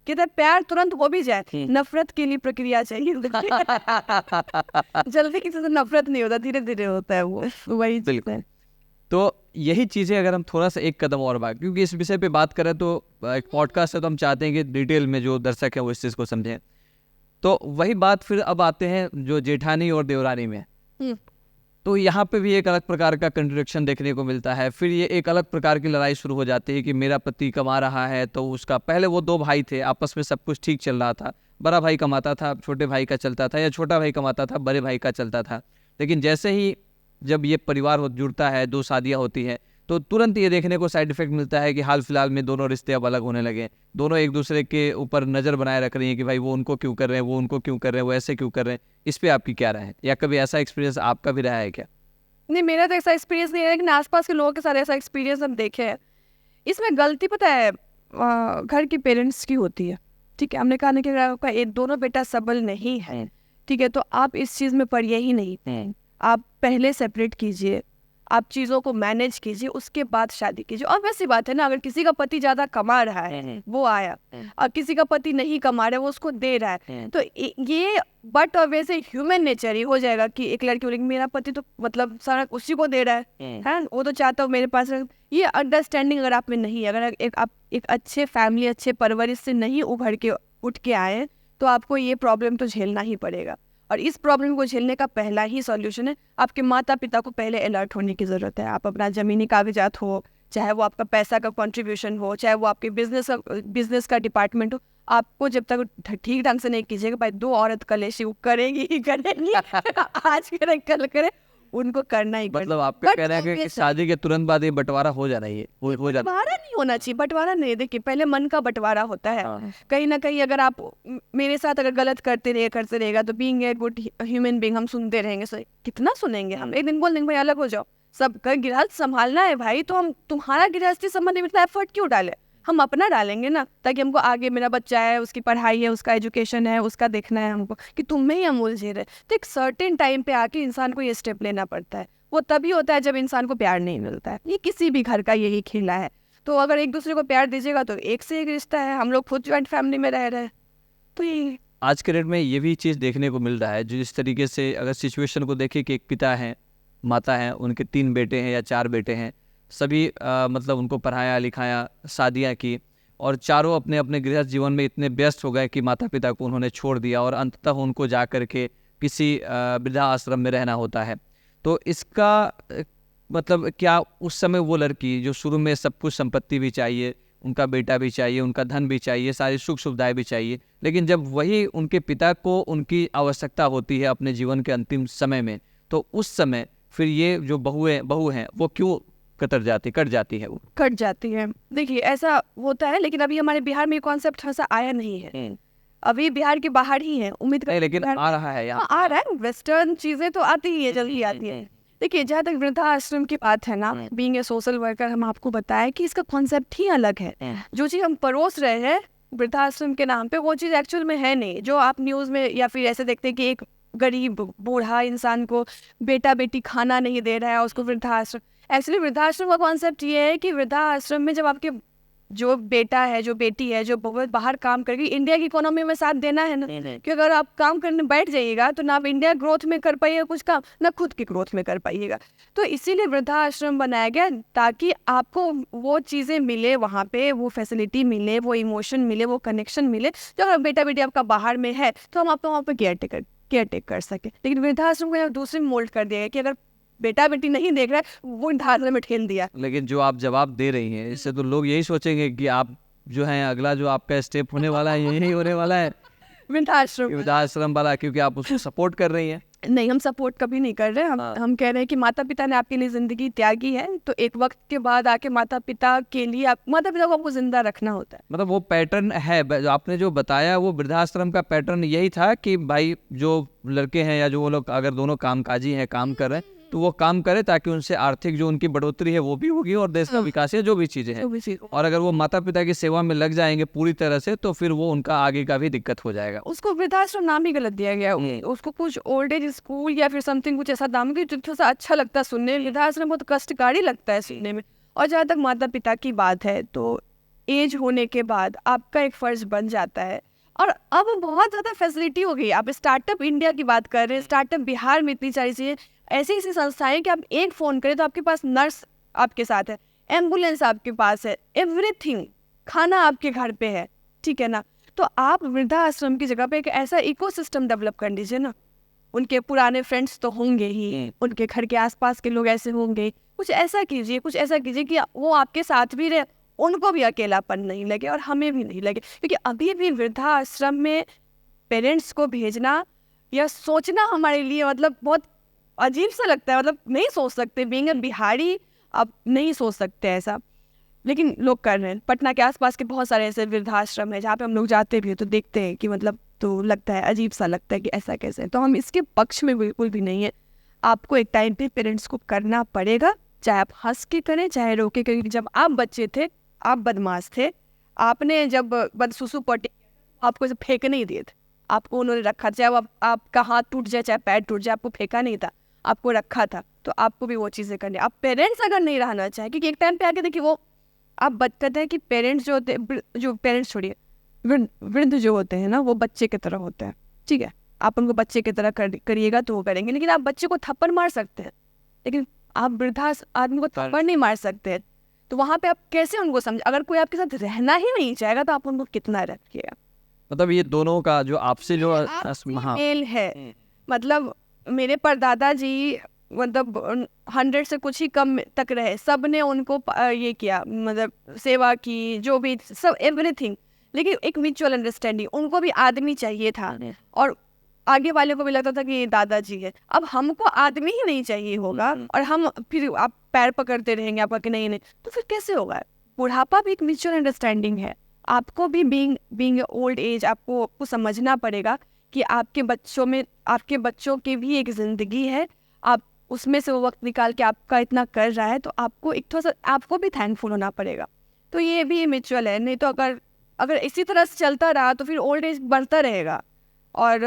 कहते हैं प्यार तुरंत हो भी जाए, नफरत के लिए प्रक्रिया चाहिए जल्दी किसी से नफरत नहीं होता, धीरे धीरे होता है वो, वही चीज़ है। तो यही चीज़ें अगर हम थोड़ा सा एक कदम और बात, क्योंकि इस विषय पे बात करें तो एक पॉडकास्ट है तो हम चाहते हैं कि डिटेल में जो दर्शक है वो इस चीज़ को समझें। तो वही बात फिर अब आते हैं जो जेठानी और देवरानी में, तो यहाँ पे भी एक अलग प्रकार का कंट्रडिक्शन देखने को मिलता है। फिर ये एक अलग प्रकार की लड़ाई शुरू हो जाती है कि मेरा पति कमा रहा है तो उसका, पहले वो 2 भाई थे आपस में सब कुछ ठीक चल रहा था, बड़ा भाई कमाता था छोटे भाई का चलता था, या छोटा भाई कमाता था बड़े भाई का चलता था। लेकिन जैसे ही जब ये परिवार जुड़ता है, 2 शादियाँ होती हैं, तो तुरंत ये देखने को साइड इफेक्ट मिलता है कि हाल फिलहाल में दोनों रिश्ते अब अलग होने लगे, दोनों एक दूसरे के ऊपर नज़र बनाए रख रही हैं कि भाई वो उनको क्यों कर रहे हैं, वो उनको क्यों कर रहे हैं, वो ऐसे क्यों कर रहे हैं। इस पर आपकी क्या राय है, या कभी ऐसा एक्सपीरियंस आपका भी रहा है क्या? नहीं, मेरा तो ऐसा एक्सपीरियंस नहीं है, लेकिन आसपास के लोगों के साथ ऐसा एक्सपीरियंस हम देखे हैं। इसमें गलती पता है घर के पेरेंट्स की होती है, ठीक है। हमने कहा ना कि अगर आपका दोनों बेटा सबल नहीं है, ठीक है, तो आप इस चीज़ में पड़िए ही नहीं। आप पहले सेपरेट कीजिए, आप चीज़ों को मैनेज कीजिए, उसके बाद शादी कीजिए। और वैसी बात है ना, अगर किसी का पति ज़्यादा कमा रहा है वो आया, और किसी का पति नहीं कमा रहा है वो उसको दे रहा है, तो ये बट और वैसे ह्यूमन नेचर ही हो जाएगा कि एक लड़की बोलेगी मेरा पति तो मतलब सारा उसी को दे रहा है, वो तो चाहता हूँ मेरे पास। ये अंडरस्टैंडिंग अगर आप में नहीं है, अगर आप एक अच्छे फैमिली, अच्छे परवरिश से नहीं उभर के उठ के आए, तो आपको ये प्रॉब्लम तो झेलना ही पड़ेगा। और इस प्रॉब्लम को झेलने का पहला ही सॉल्यूशन है आपके माता पिता को पहले अलर्ट होने की ज़रूरत है। आप अपना ज़मीनी कागजात हो, चाहे वो आपका पैसा का कंट्रीब्यूशन हो, चाहे वो आपके बिजनेस का डिपार्टमेंट हो, आपको जब तक ठीक ढंग से नहीं कीजिएगा, भाई 2 औरत कलेशी वो करेगी ही करेगी आज करे कल करे, उनको करना ही मतलब आपका कहना है कि शादी के तुरंत बाद ये बंटवारा हो जाना ही है, हो जाता बंटवारा नहीं होना चाहिए। बंटवारा नहीं, देखिए पहले मन का बंटवारा होता है। कहीं ना कहीं अगर आप मेरे साथ अगर गलत करते रहेगा तो being a good human being हम सुनते रहेंगे। सो कितना सुनेंगे हम? एक दिन बोल देंगे भाई अलग हो जाओ, सबका गृहस्थ संभालना है भाई, तो हम तुम्हारा गृहस्थी संबंध में इतना एफर्ट क्यों डाले? हम अपना डालेंगे ना, ताकि हमको आगे मेरा बच्चा है, उसकी पढ़ाई है, उसका एजुकेशन है, उसका देखना है हमको, कि तुम में ही हम उलझे रहे। तो एक सर्टेन टाइम पे आके इंसान को ये स्टेप लेना पड़ता है। वो तभी होता है जब इंसान को प्यार नहीं मिलता है। ये किसी भी घर का यही खेला है। तो अगर एक दूसरे को प्यार दीजिएगा तो एक से एक रिश्ता है। हम लोग खुद ज्वाइंट फैमिली में रह रहे हैं, तो ये आज के डेट में ये भी चीज़ देखने को मिल रहा है। जो जिस तरीके से अगर सिचुएशन को देखें कि एक पिता हैं, माता हैं, उनके 3 बेटे हैं या 4 बेटे हैं, सभी मतलब उनको पढ़ाया लिखाया, शादियाँ की, और चारों अपने अपने गृहस्थ जीवन में इतने व्यस्त हो गए कि माता पिता को उन्होंने छोड़ दिया और अंततः उनको जा कर के किसी वृद्धा आश्रम में रहना होता है। तो इसका मतलब क्या उस समय वो लड़की जो शुरू में सब कुछ संपत्ति भी चाहिए, उनका बेटा भी चाहिए, उनका धन भी चाहिए, सारी सुख सुविधाएं भी चाहिए, लेकिन जब वही उनके पिता को उनकी आवश्यकता होती है अपने जीवन के अंतिम समय में, तो उस समय फिर ये जो बहू हैं वो क्यों कट जाती है? वो कट जाती है। देखिए ऐसा होता है, लेकिन अभी हमारे बिहार में ये कॉन्सेप्ट ऐसा आया नहीं है। अभी बिहार के बाहर ही है, उम्मीद नहीं, लेकिन आ रहा है यहाँ। आ रहा है। वेस्टर्न चीजें तो आती ही है, जल्दी आती है। देखिए जहाँ तक वृद्धाश्रम की बात है ना, बीइंग ए सोशल वर्कर हम आपको बताएं कि इसका कॉन्सेप्ट ही अलग है। जो चीज़ हम परोस रहे हैं वृद्धाश्रम के नाम पे, वो चीज़ एक्चुअल में है नहीं। जो आप न्यूज़ में या फिर ऐसे देखते हैं कि एक गरीब बूढ़ा इंसान को बेटा बेटी खाना नहीं दे रहा है, उसको वृद्धाश्रम। एक्चुअली वृद्धाश्रम का कॉन्सेप्ट ये है कि वृद्धाश्रम में जब आपके जो बेटा है, जो बेटी है, जो बहुत बाहर काम करके इंडिया की इकोनॉमी में साथ देना है ना, क्योंकि अगर आप काम करने बैठ जाइएगा तो ना आप इंडिया ग्रोथ में कर पाइएगा कुछ काम, ना खुद की ग्रोथ में कर पाइएगा। तो इसीलिए वृद्धाश्रम बनाया गया, ताकि आपको वो चीज़ें मिले, वहाँ पे वो फैसिलिटी मिले, वो इमोशन मिले, वो कनेक्शन मिले। जो अगर बेटा बेटी आपका बाहर में है तो हम आपको वहाँ पर केयर टेक कर सके। लेकिन वृद्धाश्रम को दूसरे मोल्ड कर दिया गया कि अगर बेटा बेटी नहीं देख रहा है, वो वृद्धाश्रम में ठेल दिया। लेकिन जो आप जवाब दे रही हैं, इससे तो लोग यही सोचेंगे कि आप जो है अगला जो आपका स्टेप होने वाला है यही होने वाला है, वृद्धाश्रम वाला, क्योंकि आप उसको सपोर्ट कर रही हैं। नहीं, हम सपोर्ट कभी नहीं कर रहे। हम कह रहे हैं कि माता पिता ने आपके लिए जिंदगी त्यागी है, तो एक वक्त के बाद आके माता पिता के लिए माता पिता को आपको जिंदा रखना होता है। मतलब वो पैटर्न है जो आपने जो बताया, वो वृद्धाश्रम का पैटर्न यही था कि भाई जो लड़के हैं या जो वो लोग अगर दोनों कामकाजी हैं, काम कर रहे हैं, तो वो काम करे ताकि उनसे आर्थिक जो उनकी बढ़ोतरी है वो भी होगी और देश का विकास है, जो भी चीजें हैं। और अगर वो माता पिता की सेवा में लग जाएंगे पूरी तरह से, तो फिर वो उनका आगे का भी दिक्कत हो जाएगा। उसको वृद्धाश्रम नाम ही गलत दिया गया। उसको कुछ ओल्ड एज स्कूल या फिर समथिंग कुछ ऐसा नाम की, थोड़ा सा अच्छा लगता है सुनने में। वृद्धाश्रम बहुत कष्टकारी लगता है सुनने में। और जहाँ तक माता पिता की बात है, तो एज होने के बाद आपका एक फर्ज बन जाता है। और अब बहुत ज़्यादा फैसिलिटी हो गई। आप स्टार्टअप इंडिया की बात कर रहे हैं, स्टार्टअप बिहार में इतनी सारी चीज़ें, ऐसी ऐसी संस्थाएं कि आप एक फ़ोन करें तो आपके पास नर्स आपके साथ है, एम्बुलेंस आपके पास है, एवरीथिंग, खाना आपके घर पे है, ठीक है ना। तो आप वृद्धाश्रम की जगह पे एक ऐसा इकोसिस्टम डेवलप कर लीजिए ना। उनके पुराने फ्रेंड्स तो होंगे ही, उनके घर के आसपास के लोग ऐसे होंगे। कुछ ऐसा कीजिए कि वो आपके साथ भी रहे, उनको भी अकेलापन नहीं लगे और हमें भी नहीं लगे। क्योंकि अभी भी वृद्धाश्रम में पेरेंट्स को भेजना या सोचना हमारे लिए मतलब बहुत अजीब सा लगता है। मतलब नहीं सोच सकते, बीइंग अ बिहारी आप नहीं सोच सकते ऐसा, लेकिन लोग कर रहे हैं। पटना के आसपास के बहुत सारे ऐसे वृद्धाश्रम है जहाँ पे हम लोग जाते भी हैं तो देखते हैं कि मतलब तो लगता है, अजीब सा लगता है कि ऐसा कैसे। तो हम इसके पक्ष में बिल्कुल भी नहीं है। आपको एक टाइम पे पेरेंट्स को करना पड़ेगा, चाहे आप हंस के करें चाहे रोके करें। जब आप बच्चे थे आप बदमाश थे, आपने जब बदसुसु पटे आपको जब फेंक नहीं दिए थे, आपको उन्होंने रखा। चाहे आपका हाथ टूट जाए चाहे पैर टूट जाए, आपको फेंका नहीं था, आपको रखा था। तो आपको भी वो चीज़ें करनी। आप पेरेंट्स अगर नहीं रहना चाहे, क्योंकि एक टाइम पे आके देखिए वो आप कहते हैं कि पेरेंट्स जो होते हैं, जो पेरेंट्स छोड़िए, वृद्ध जो होते हैं ना, वो बच्चे की तरह होते हैं, ठीक है। आप उनको बच्चे की तरह करिएगा तो वो करेंगे। लेकिन आप बच्चे को थप्पड़ मार सकते हैं, लेकिन आप वृद्धा आदमी को थप्पड़ नहीं मार सकते। तो वहाँ पे आप कैसे उनको समझ, अगर कोई आपके साथ रहना ही नहीं चाहेगा तो आप उनको कितना रखिएगा। मतलब ये दोनों का जो आपसे जो मेल है, मतलब मेरे परदादा जी मतलब 100 से कुछ ही कम तक रहे, सब ने उनको ये किया, मतलब सेवा की, जो भी सब एवरीथिंग। लेकिन एक म्यूचुअल अंडरस्टैंडिंग, उनको भी आदमी चाहिए था और आगे वाले को भी लगता था कि ये दादाजी है। अब हमको आदमी ही नहीं चाहिए होगा और हम फिर आप पैर पकड़ते रहेंगे आपका कि नहीं नहीं, तो फिर कैसे होगा? बुढ़ापा भी एक म्यूचुअल अंडरस्टैंडिंग है। आपको भी बीइंग ओल्ड एज आपको समझना पड़ेगा कि आपके बच्चों की भी एक जिंदगी है। आप उसमें से वो वक्त निकाल के आपका इतना कर रहा है, तो आपको एक थोड़ा सा आपको भी थैंकफुल होना पड़ेगा। तो ये भी म्यूचुअल है। नहीं तो अगर इसी तरह से चलता रहा तो फिर ओल्ड एज बढ़ता रहेगा और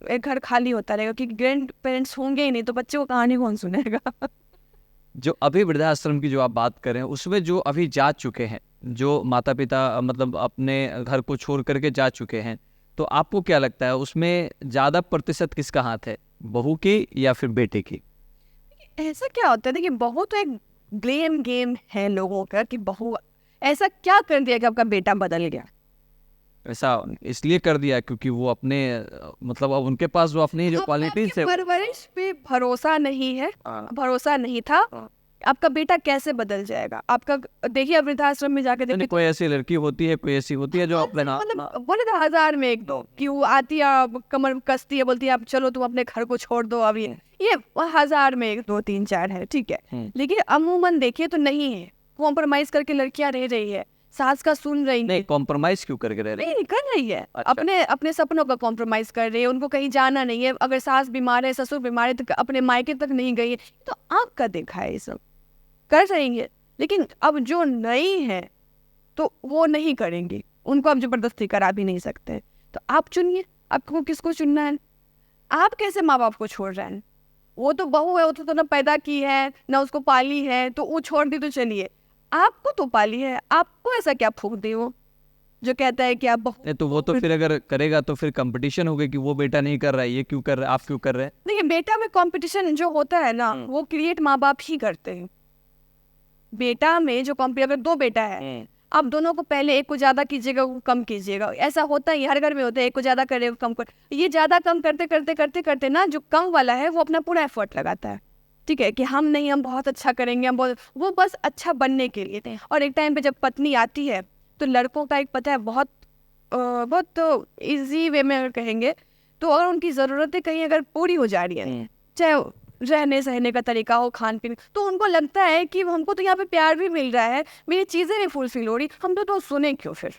एक घर खाली होता रहेगा, क्योंकि ग्रैंड पेरेंट्स होंगे ही नहीं तो बच्चे को कहानी कौन सुनेगा। जो अभी वृद्धाश्रम की जो आप बात कर रहे हैं, उसमें जो अभी जा चुके हैं, जो माता पिता मतलब अपने घर को छोड़ करके जा चुके हैं, तो आपको क्या लगता है उसमें ज़्यादा प्रतिशत किसका हाथ है, बहू की या फिर बेटे की? ऐसा क्या होता है, देखिए बहू तो एक ब्लेम गेम है लोगों का कि बहू ऐसा क्या कर दिया कि आपका बेटा बदल गया। ऐसा इसलिए कर दिया क्योंकि वो अपने मतलब अब उनके पास वो अपनी जो क्वालिटीज है। परवरिश पे भरोसा नहीं है, भरोसा नहीं था, आपका बेटा कैसे बदल जाएगा? आपका देखिए अब वृद्धाश्रम में जाके देखिए, कोई ऐसी लड़की होती है, कोई ऐसी होती है जो अपने मतलब बोले तो 1000 में एक दो कि वो आती है कमर कसती है, बोलती है अब चलो तुम अपने घर को छोड़ दो। अब ये 1000 में एक दो 3 4 है, ठीक है। लेकिन अमूमन देखिए तो नहीं है, कॉम्प्रोमाइज करके लड़कियां रह रही है, सास का सुन रही नहीं, कॉम्प्रोमाइज क्यों करके रह रही है? नहीं कर रही है। अच्छा। अपने सपनों का कॉम्प्रोमाइज कर रही है, उनको कहीं जाना नहीं है। अगर सास बीमार है, ससुर बीमार है, तो अपने मायके तक नहीं गई है, तो आपका देखा है ये सब कर रही है। लेकिन अब जो नई है तो वो नहीं करेंगी, उनको आप जबरदस्ती करा भी नहीं सकते। तो आप चुनिए, आपको किसको चुनना है। आप कैसे माँ बाप को छोड़ रहे हैं? वो तो बहू है, वो तो ना पैदा की है ना उसको पाली है, तो वो छोड़ दी तो चलिए, आपको तो पाली है, आपको ऐसा क्या फूक दी वो जो कहता है कि आप बहू। तो वो तो फिर अगर करेगा तो फिर कंपटीशन होगा कि वो बेटा नहीं कर रहा है, ये क्यों कर रहा है, आप क्यों कर रहे हैं? देखिए बेटा में कंपटीशन जो होता है ना, वो क्रिएट माँ बाप ही करते हैं। बेटा में जो कंपटीशन, अगर 2 बेटा है, आप दोनों को पहले एक को ज्यादा कीजिएगा, वो कम कीजिएगा, ऐसा होता है हर घर में होता है। एक को ज्यादा करेगा, कम कर, ये ज्यादा कम करते करते करते करते ना, जो कम वाला है वो अपना पूरा एफर्ट लगाता है, ठीक है, कि हम नहीं, हम बहुत अच्छा करेंगे, हम बहुत, वो बस अच्छा बनने के लिए थे। और एक टाइम पे जब पत्नी आती है तो लड़कों का एक पता है बहुत इजी वे में अगर कहेंगे तो, अगर उनकी ज़रूरतें कहीं अगर पूरी हो जा रही है, चाहे रहने सहने का तरीका हो, खान पीन, तो उनको लगता है कि हमको तो यहाँ पे प्यार भी मिल रहा है, मेरी चीज़ें नहीं फुलफिल हो रही, हम तो सुने क्यों, फिर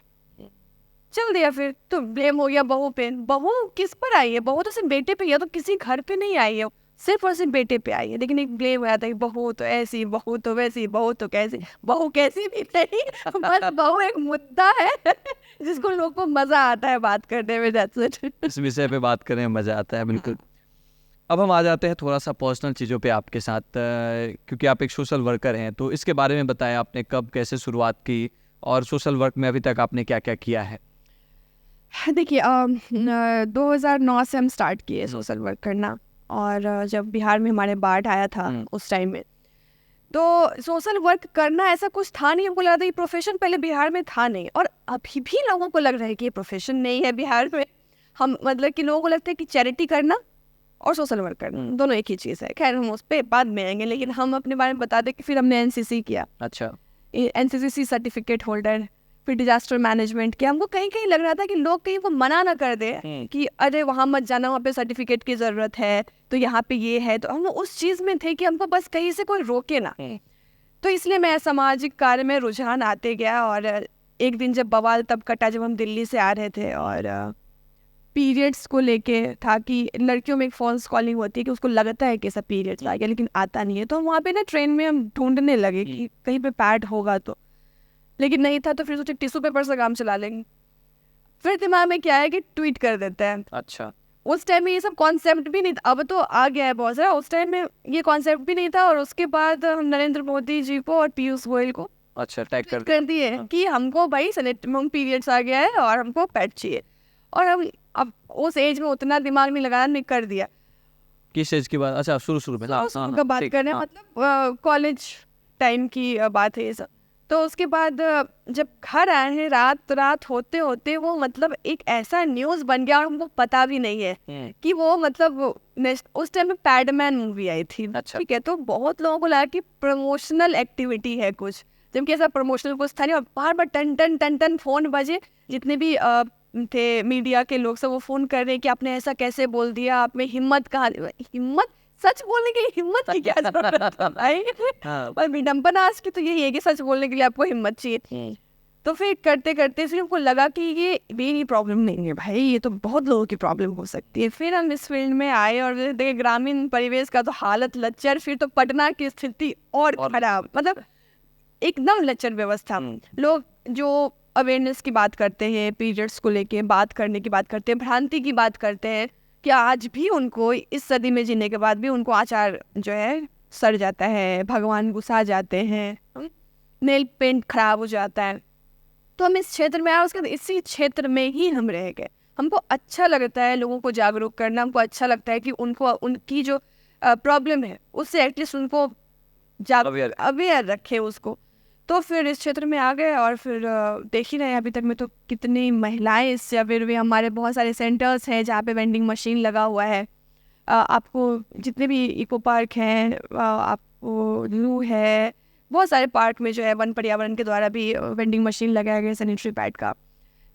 चल दिया, फिर तो ब्लेम हो गया बहू पे। बहू किस पर आई है? बहू तो सिर्फ बेटे पे, या तो किसी घर पे नहीं आई है, सिर्फ और सिर्फ बेटे पे आई है। लेकिन एक ब्लेम आया था कि बहू तो ऐसी, बहू तो वैसी, बहू तो कैसी, बहू कैसी भी नहीं, बस बहू एक मुद्दा है जिसको लोग को मजा आता है बात करने में। That's it। इस विषय पे बात करने में मजा आता है, बिल्कुल। अब हम आ जाते हैं थोड़ा सा पर्सनल चीज़ों पे आपके साथ, क्योंकि आप एक सोशल वर्कर हैं, तो इसके बारे में बताएं, आपने कब कैसे शुरुआत की और सोशल वर्क में अभी तक आपने क्या क्या किया है? देखिए 2009 से हम स्टार्ट किए सोशल वर्क करना, और जब बिहार में हमारे बाढ़ आया था उस टाइम में, तो सोशल वर्क करना ऐसा कुछ था नहीं। हमको लगा था कि प्रोफेशन पहले बिहार में था नहीं, और अभी भी लोगों को लग रहा है कि ये प्रोफेशन नहीं है बिहार में। हम मतलब कि लोगों को लगता है कि चैरिटी करना और सोशल वर्क करना दोनों एक ही चीज़ है। खैर हम उस पर बाद में आएंगे, लेकिन हम अपने बारे में बता दें कि फिर हमने एनसीसी किया। अच्छा। एनसीसी सर्टिफिकेट होल्डर, फिर डिजास्टर मैनेजमेंट किया। हमको कहीं कहीं लग रहा था कि लोग कहीं को मना ना कर दे कि अरे वहाँ मत जाना, वहाँ पे सर्टिफिकेट की ज़रूरत है, तो यहाँ पे ये है। तो हम उस चीज़ में थे कि हमको बस कहीं से कोई रोके ना। तो इसलिए मैं सामाजिक कार्य में रुझान आते गया, और एक दिन जब बवाल तब कटा जब हम दिल्ली से आ रहे थे, और पीरियड्स को लेके था कि लड़कियों में एक फॉल्स कॉलिंग होती है कि उसको लगता है कि ऐसा पीरियड्स आ गया, लेकिन आता नहीं है। तो हम वहाँ पे ना ट्रेन में हम ढूंढने लगे कि कहीं पे पैड होगा, तो लेकिन नहीं था। तो फिर सोचे टिश्यू पेपर से काम चला लेंगे। फिर दिमाग में क्या है कि ट्वीट कर देते हैं। अच्छा। उस टाइम में ये सब कॉन्सेप्ट भी नहीं था, अब तो आ गया है बहुत सारा, उस टाइम में ये कॉन्सेप्ट भी नहीं था। और उसके बाद हम नरेंद्र मोदी जी को और पीयूष गोयल को अच्छा टैग कर दिए कि हमको भाई सेनेटम पीरियड्स आ गया है और हमको पैड चाहिए। और हम अब उस एज में उतना दिमाग नहीं लगाया, नहीं कर दिया। किस एज की बात? अच्छा शुरू में का बात कर रहे हैं, मतलब कॉलेज टाइम की बात है ये सब। तो उसके बाद जब घर आए हैं, रात होते होते वो मतलब एक ऐसा न्यूज़ बन गया, और हमको पता भी नहीं है कि वो मतलब उस टाइम में पैडमैन मूवी आई थी। अच्छा। ठीक है, तो बहुत लोगों को लगा कि प्रमोशनल एक्टिविटी है कुछ, जबकि ऐसा प्रमोशनल कुछ था नहीं। और बार बार टन टन टन टन फोन बजे, जितने भी थे मीडिया के लोग सब, वो फ़ोन कर रहे हैं कि आपने ऐसा कैसे बोल दिया, आप में हिम्मत कहाँ, हिम्मत, सच बोलने के लिए हिम्मत की क्या जरूरत है भाई? पर विडम्बना आज की तो यही है कि सच बोलने के लिए आपको हिम्मत चाहिए। तो फिर करते करते फिर हमको लगा कि ये मेरी प्रॉब्लम नहीं है भाई, ये तो बहुत लोगों की प्रॉब्लम हो सकती है। फिर हम इस फील्ड में आए और देखे ग्रामीण परिवेश का तो हालत लच्चर, फिर तो पटना की स्थिति और खराब, मतलब एकदम लच्चर व्यवस्था। लोग जो अवेयरनेस की बात करते हैं, पीरियड्स को लेके बात करने की बात करते हैं, भ्रांति की बात करते हैं, कि आज भी उनको इस सदी में जीने के बाद भी उनको आचार जो है सड़ जाता है, भगवान गुस्सा जाते हैं, नेल पेंट खराब हो जाता है। तो हम इस क्षेत्र में आए, उसके बाद इसी क्षेत्र में ही हम रह गए। हमको अच्छा लगता है लोगों को जागरूक करना, हमको अच्छा लगता है कि उनको उनकी जो प्रॉब्लम है उससे एटलीस्ट उनको अवेयर रखे उसको। तो फिर इस क्षेत्र में आ गए और फिर देख ही रहे हैं अभी तक में तो कितनी महिलाएं इससे अवेयर हुई। हमारे बहुत सारे सेंटर्स हैं जहाँ पे वेंडिंग मशीन लगा हुआ है। आपको जितने भी इको पार्क हैं, आपको जू है, बहुत सारे पार्क में जो है वन पर्यावरण के द्वारा भी वेंडिंग मशीन लगाया गया सैनिटरी पैड का।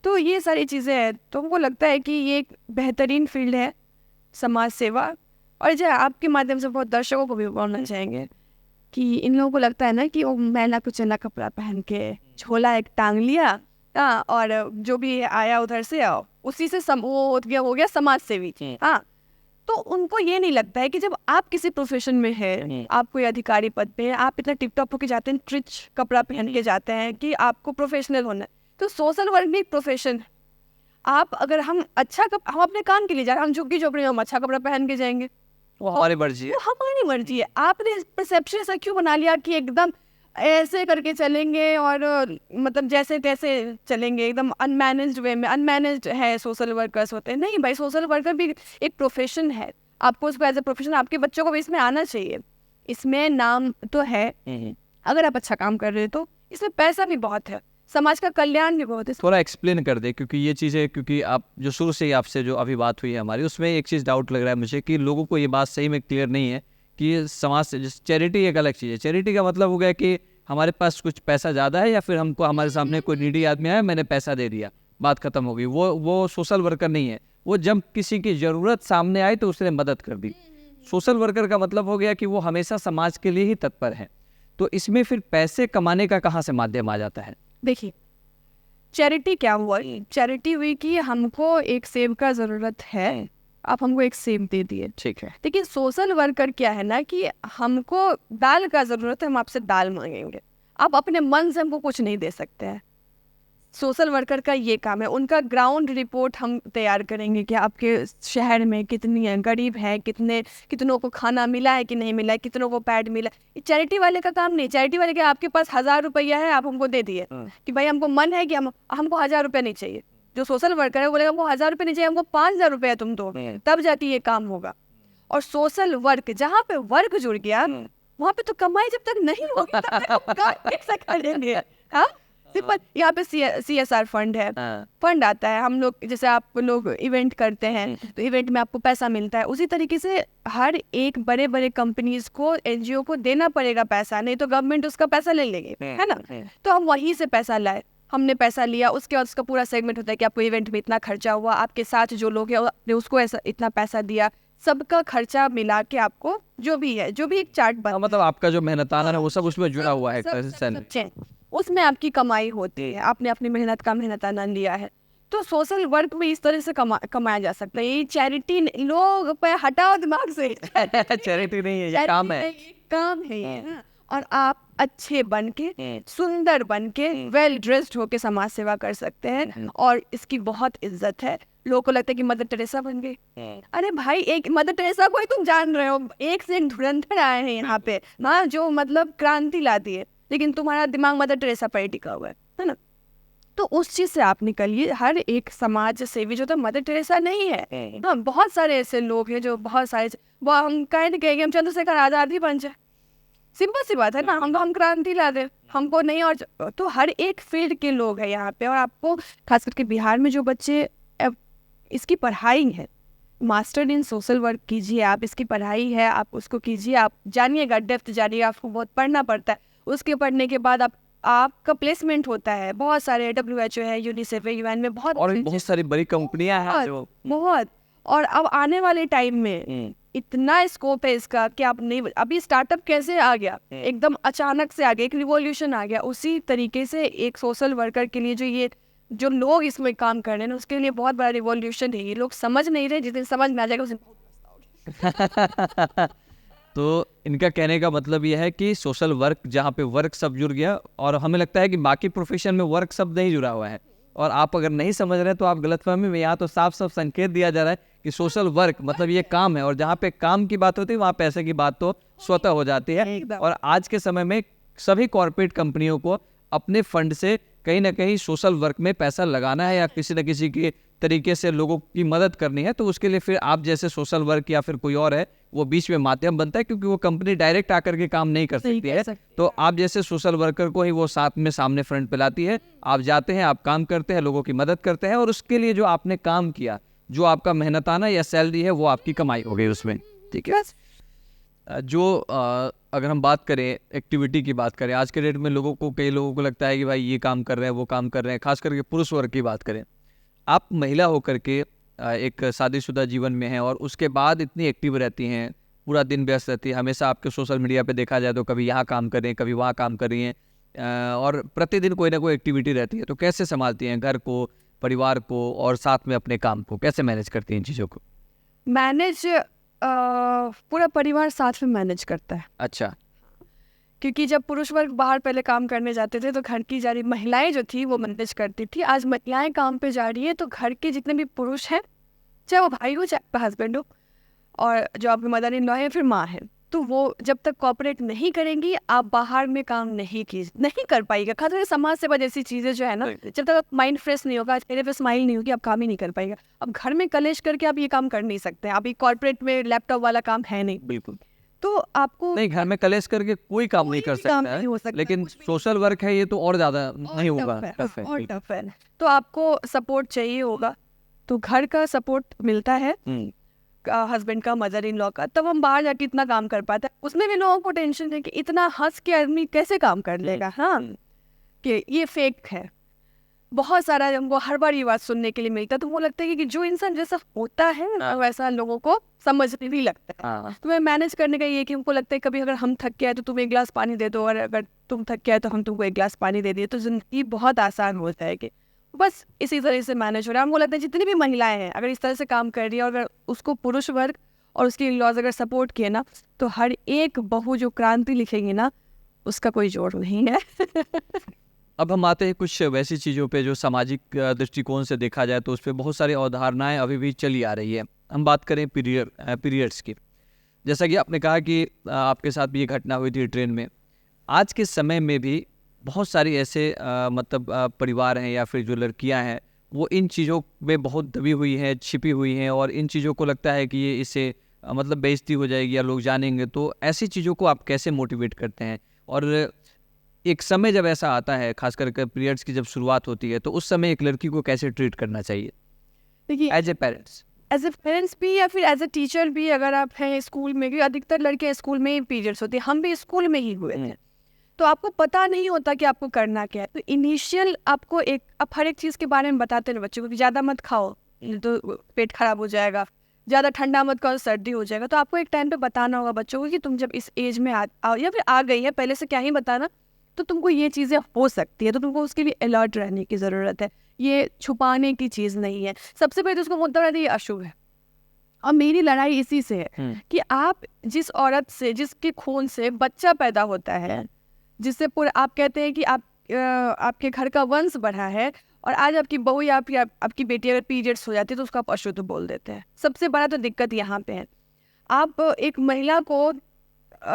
तो ये सारी चीज़ें हैं, तो हमको लगता है कि ये एक बेहतरीन फील्ड है समाज सेवा। और जो आपके माध्यम से बहुत दर्शकों को भी बोलना चाहेंगे कि इन लोगों को लगता है ना कि वो मैला कुचैला कपड़ा पहन के झोला एक टांग लिया, और जो भी आया उधर से उसी से वो हो गया समाज सेवी। हाँ, तो उनको ये नहीं लगता है कि जब आप किसी प्रोफेशन में है, आप कोई अधिकारी पद पे है, आप इतना टिप टॉप होके जाते हैं, ट्रिच कपड़ा पहन के जाते हैं कि आपको प्रोफेशनल होना है। तो सोशल वर्क भी एक प्रोफेशन है। आप अगर हम अपने काम के लिए जा रहे हैं, हम झुग्गी झोपड़ी में हम अच्छा कपड़ा पहन के जाएंगे, वो हमारी मर्जी है। वो हमारी मर्जी है। आपने परसेप्शन ऐसा क्यों बना लिया कि एकदम ऐसे करके चलेंगे और मतलब जैसे तैसे चलेंगे, एकदम अनमैनेज्ड वे में। अनमैनेज्ड है सोशल वर्कर्स होते हैं, नहीं भाई, सोशल वर्कर भी एक प्रोफेशन है। आपको उसको एज ए प्रोफेशन, आपके बच्चों को भी इसमें आना चाहिए। इसमें नाम तो है, अगर आप अच्छा काम कर रहे हो तो इसमें पैसा भी बहुत है, समाज का कल्याण भी बहुत है। थोड़ा एक्सप्लेन कर दे, क्योंकि ये चीज़ें, क्योंकि आप जो शुरू से ही आपसे जो अभी बात हुई है हमारी, उसमें एक चीज़ डाउट लग रहा है मुझे कि लोगों को ये बात सही में क्लियर नहीं है कि समाज से चैरिटी एक अलग चीज़ है। चैरिटी का मतलब हो गया कि हमारे पास कुछ पैसा ज़्यादा है, या फिर हमको हमारे सामने कोई नीडी आदमी आया, मैंने पैसा दे दिया, बात खत्म हो गई। वो सोशल वर्कर नहीं है। वो जब किसी की ज़रूरत सामने आई तो उसने मदद कर दी। सोशल वर्कर का मतलब हो गया कि वो हमेशा समाज के लिए ही तत्पर है। तो इसमें फिर पैसे कमाने का कहाँ से माध्यम आ जाता है? देखिए, चैरिटी क्या हुआ? चैरिटी हुई कि हमको एक सेब का ज़रूरत है, आप हमको एक सेब दे दिए, ठीक है। लेकिन सोशल वर्कर क्या है ना कि हमको दाल का ज़रूरत है, हम आपसे दाल मांगेंगे। आप अपने मन से हमको कुछ नहीं दे सकते हैं। सोशल वर्कर का ये काम है। उनका ग्राउंड रिपोर्ट हम तैयार करेंगे कि आपके शहर में कितनी गरीब है, कितनों को खाना मिला है कि नहीं मिला है, कितनों को पैड मिला है। चैरिटी वाले का काम नहीं। चैरिटी वाले का आपके पास 1000 रुपया है, आप हमको दे दिए कि भाई हमको मन है कि हमको 1000 रुपया नहीं चाहिए। जो सोशल वर्कर है बोलेगा हमको 1000 रुपये नहीं चाहिए, हमको 5000 रुपया तुम दो, तब जाके ये काम होगा। और सोशल वर्क, जहाँ पे वर्क जुड़ गया वहाँ पे तो कमाई जब तक नहीं होगी तब तक हम काम कैसे करेंगे? हाँ, सिंपल। यहाँ पे CSR फंड है, फंड आता है। हम लोग जैसे आप लोग इवेंट करते हैं तो इवेंट में आपको पैसा मिलता है, उसी तरीके से हर एक बड़े बड़े कंपनीज को, NGO को देना पड़ेगा पैसा, नहीं तो गवर्नमेंट उसका पैसा ले लेगी, है ना? तो हम वहीं से पैसा लाए, हमने पैसा लिया, उसके बाद उसका पूरा सेगमेंट होता है कि आपको इवेंट में इतना खर्चा हुआ, आपके साथ जो लोग हैं उसको ऐसा इतना पैसा दिया, सबका खर्चा मिला के आपको जो भी है, जो भी एक चार्ट बना, मतलब आपका जो मेहनताना है वो सब उसमें जुड़ा हुआ है, उसमें आपकी कमाई होती है। आपने अपनी मेहनत का मेहनताना लिया है। तो सोशल वर्क में इस तरह से कमाया जा सकता है। ये चैरिटी लोग पे हटाओ दिमाग से। चैरिटी नहीं है, ये काम है, काम है ये। और आप अच्छे बन के, सुंदर बन के, वेल ड्रेस्ड होके समाज सेवा कर सकते हैं, और इसकी बहुत इज्जत है। लोगों को लगता है कि मदर टेरेसा बन गई। अरे भाई, एक मदर टेरेसा को ही तुम जान रहे हो, एक से एक धुरंधर आए हैं यहाँ पे, हाँ, जो मतलब क्रांति ला दी है, लेकिन तुम्हारा दिमाग मदर टेरेसा पर ही टिका हुआ है ना? तो उस चीज से आप निकलिए। हर एक समाज सेवी जो तो मदर टेरेसा नहीं है। हाँ, बहुत सारे ऐसे लोग हैं जो बहुत सारे, हम कहेंगे हम चंद्रशेखर आजाद ही बन जाए, सिंपल सी बात है ना, हम क्रांति ला दे, हमको नहीं। और तो हर एक फील्ड के लोग हैं यहाँ पे। और आपको खास करके बिहार में जो बच्चे इसकी पढ़ाई है, मास्टर इन सोशल वर्क कीजिए आप, इसकी पढ़ाई है, आप उसको कीजिए, आप जानिएगा, डेप्थ जानिएगा, आपको बहुत पढ़ना पड़ता है। उसके पढ़ने के बाद आप आपका प्लेसमेंट होता है, बहुत सारे WHO है, यूनिसेफ है, UN में बहुत और बहुत सारी बड़ी कंपनियां हैं जो बहुत। और अब आने वाले टाइम में इतना स्कोप है इसका कि आप नहीं, अभी स्टार्टअप कैसे आ गया, एकदम अचानक से आ गया, एक रिवॉल्यूशन आ गया। उसी तरीके से एक सोशल वर्कर के लिए जो लोग इसमें काम कर रहे हैं उसके लिए बहुत बड़ा रिवॉल्यूशन है। ये लोग समझ नहीं रहे, जिस दिन समझ में आ जाएगा उस दिन बहुत पछताओगे। तो इनका कहने का मतलब यह है कि सोशल वर्क, जहाँ पे वर्क सब जुड़ गया, और हमें लगता है कि बाकी प्रोफेशन में वर्क शब्द नहीं जुड़ा हुआ है, और आप अगर नहीं समझ रहे तो आप गलतफहमी में। यहाँ तो साफ साफ संकेत दिया जा रहा है कि सोशल वर्क मतलब ये काम है, और जहाँ पे काम की बात होती है वहाँ पैसे की बात तो स्वतः हो जाती है। और आज के समय में सभी कॉर्पोरेट कंपनियों को अपने फंड से कहीं ना कहीं सोशल वर्क में पैसा लगाना है, या किसी न किसी के तरीके से लोगों की मदद करनी है, तो उसके लिए फिर आप जैसे सोशल वर्क या फिर कोई और है वो बीच में माध्यम बनता है, क्योंकि वो कंपनी डायरेक्ट आकर के काम नहीं कर सकती है। तो आप जैसे सोशल वर्कर को ही वो साथ में सामने फ्रंट पे लाती है। आप जाते हैं, आप काम करते हैं, लोगों की मदद करते हैं, और उसके लिए जो आपने काम किया, जो आपका मेहनताना या सैलरी है, वो आपकी कमाई हो गई उसमें। ठीक है। अगर हम बात करें एक्टिविटी की बात करें, आज के डेट में कई लोगों को लगता है कि भाई ये काम कर रहे हैं, वो काम कर रहे हैं। खास करके पुरुष वर्ग की बात करें, आप महिला होकर के एक शादीशुदा जीवन में हैं और उसके बाद इतनी एक्टिव रहती हैं, पूरा दिन व्यस्त रहती है, हमेशा आपके सोशल मीडिया पे देखा जाए तो कभी यहाँ काम कर रही हैं, कभी वहाँ काम कर रही हैं, और प्रतिदिन कोई ना कोई एक्टिविटी रहती है। तो कैसे संभालती हैं घर को, परिवार को, और साथ में अपने काम को कैसे मैनेज करती हैं इन चीज़ों को? मैनेज पूरा परिवार साथ में मैनेज करता है। अच्छा। क्योंकि जब पुरुष वर्ग बाहर पहले काम करने जाते थे तो घर की जारी महिलाएं जो थी वो मैनेज करती थी। आज महिलाएं काम पे जा रही है तो घर के जितने भी पुरुष हैं, चाहे वो भाई हो चाहे आपका हस्बैंड हो, और जो आपकी मदर इन लॉ है फिर माँ है, तो वो जब तक कोऑपरेट नहीं करेंगी आप बाहर में काम नहीं कर पाएगा। खास करके समाज सेवा जैसी चीज़ें जो है ना, जब तक माइंड फ्रेश नहीं होगा, चेहरे पे स्माइल नहीं होगी, आप काम ही नहीं कर पाएगा। अब घर में कलेश करके आप ये काम कर नहीं सकते। अभी कॉर्पोरेट में लैपटॉप वाला काम है नहीं, बिल्कुल। तो आपको नहीं, घर में कलेश करके कोई काम नहीं कर सकता है, लेकिन सोशल वर्क है ये तो और ज़्यादा नहीं होगा, टफ है, और टफ है। तो आपको सपोर्ट चाहिए होगा, तो घर का सपोर्ट मिलता है, हस्बैंड का, मदर इन लॉ का, तब हम बाहर जाके इतना काम कर पाते हैं। उसमें भी लोगों को टेंशन है कि इतना हंस के आदमी कैसे काम कर लेगा, हाँ कि ये फेक है। बहुत सारा हमको हर बार ये बात सुनने के लिए मिलता है, तो वो लगता है कि जो इंसान जैसा होता है वैसा लोगों को समझने भी लगता है। तो मैं मैनेज करने का ये कि हमको लगता है कभी अगर हम थक गए तो तुम एक गिलास पानी दे दो, और अगर तुम थक गए तो हम तुमको एक गिलास पानी दे दिए, तो जिंदगी बहुत आसान हो जाएगी। बस इसी तरह से मैनेज हो रहा है। हमको लगता है जितनी भी महिलाएं हैं अगर इस तरह से काम कर रही है, और अगर उसको पुरुष वर्ग और उसके लॉज अगर सपोर्ट किए ना, तो हर एक बहू जो क्रांति लिखेगी ना, उसका कोई जोड़ नहीं है। अब हम आते हैं कुछ वैसी चीज़ों पे जो सामाजिक दृष्टिकोण से देखा जाए तो उस पर बहुत सारी अवधारणाएं अभी भी चली आ रही है। हम बात करें पीरियड्स की, जैसा कि आपने कहा कि आपके साथ भी ये घटना हुई थी ट्रेन में। आज के समय में भी बहुत सारी ऐसे परिवार हैं या फिर जो लड़कियां हैं वो इन चीज़ों में बहुत दबी हुई हैं, छिपी हुई हैं, और इन चीज़ों को लगता है कि ये इससे बेइज्जती हो जाएगी या लोग जानेंगे। तो ऐसी चीज़ों को आप कैसे मोटिवेट करते हैं? और एक समय जब ऐसा आता है, खास करके पीरियड्स की जब शुरुआत होती है, तो उस समय एक लड़की को कैसे ट्रीट करना चाहिए? देखिए, एज ए पेरेंट्स भी या फिर एज ए टीचर भी, अगर आप हैं स्कूल में, क्योंकि अधिकतर लड़के स्कूल में ही पीरियड्स होते हैं, हम भी स्कूल में ही हुए थे, तो आपको पता नहीं होता कि आपको करना क्या है। तो इनिशियल आपको आप हर एक चीज़ के बारे में बताते हैं बच्चों को कि ज़्यादा मत खाओ तो पेट खराब हो जाएगा, ज़्यादा ठंडा मत खाओ सर्दी हो जाएगा। तो आपको एक टाइम पे बताना होगा बच्चों को कि तुम जब इस एज में आओ या फिर आ गई है, पहले से क्या ही बताना, तो तुमको ये चीज़ें हो सकती है, तो तुमको उसके लिए अलर्ट रहने की ज़रूरत है। ये छुपाने की चीज़ नहीं है। सबसे पहले तो उसको बोलता रहता है ये अशुभ है, और मेरी लड़ाई इसी से है कि आप जिस औरत से, जिसके खून से बच्चा पैदा होता है, जिससे पूरा आप कहते हैं कि आपके घर का वंश बढ़ा है, और आज आपकी बहू या आपकी बेटी अगर पीरियड्स हो जाती है तो उसको आप अशुद्ध बोल देते हैं। सबसे बड़ा तो दिक्कत यहाँ पे है। आप एक महिला को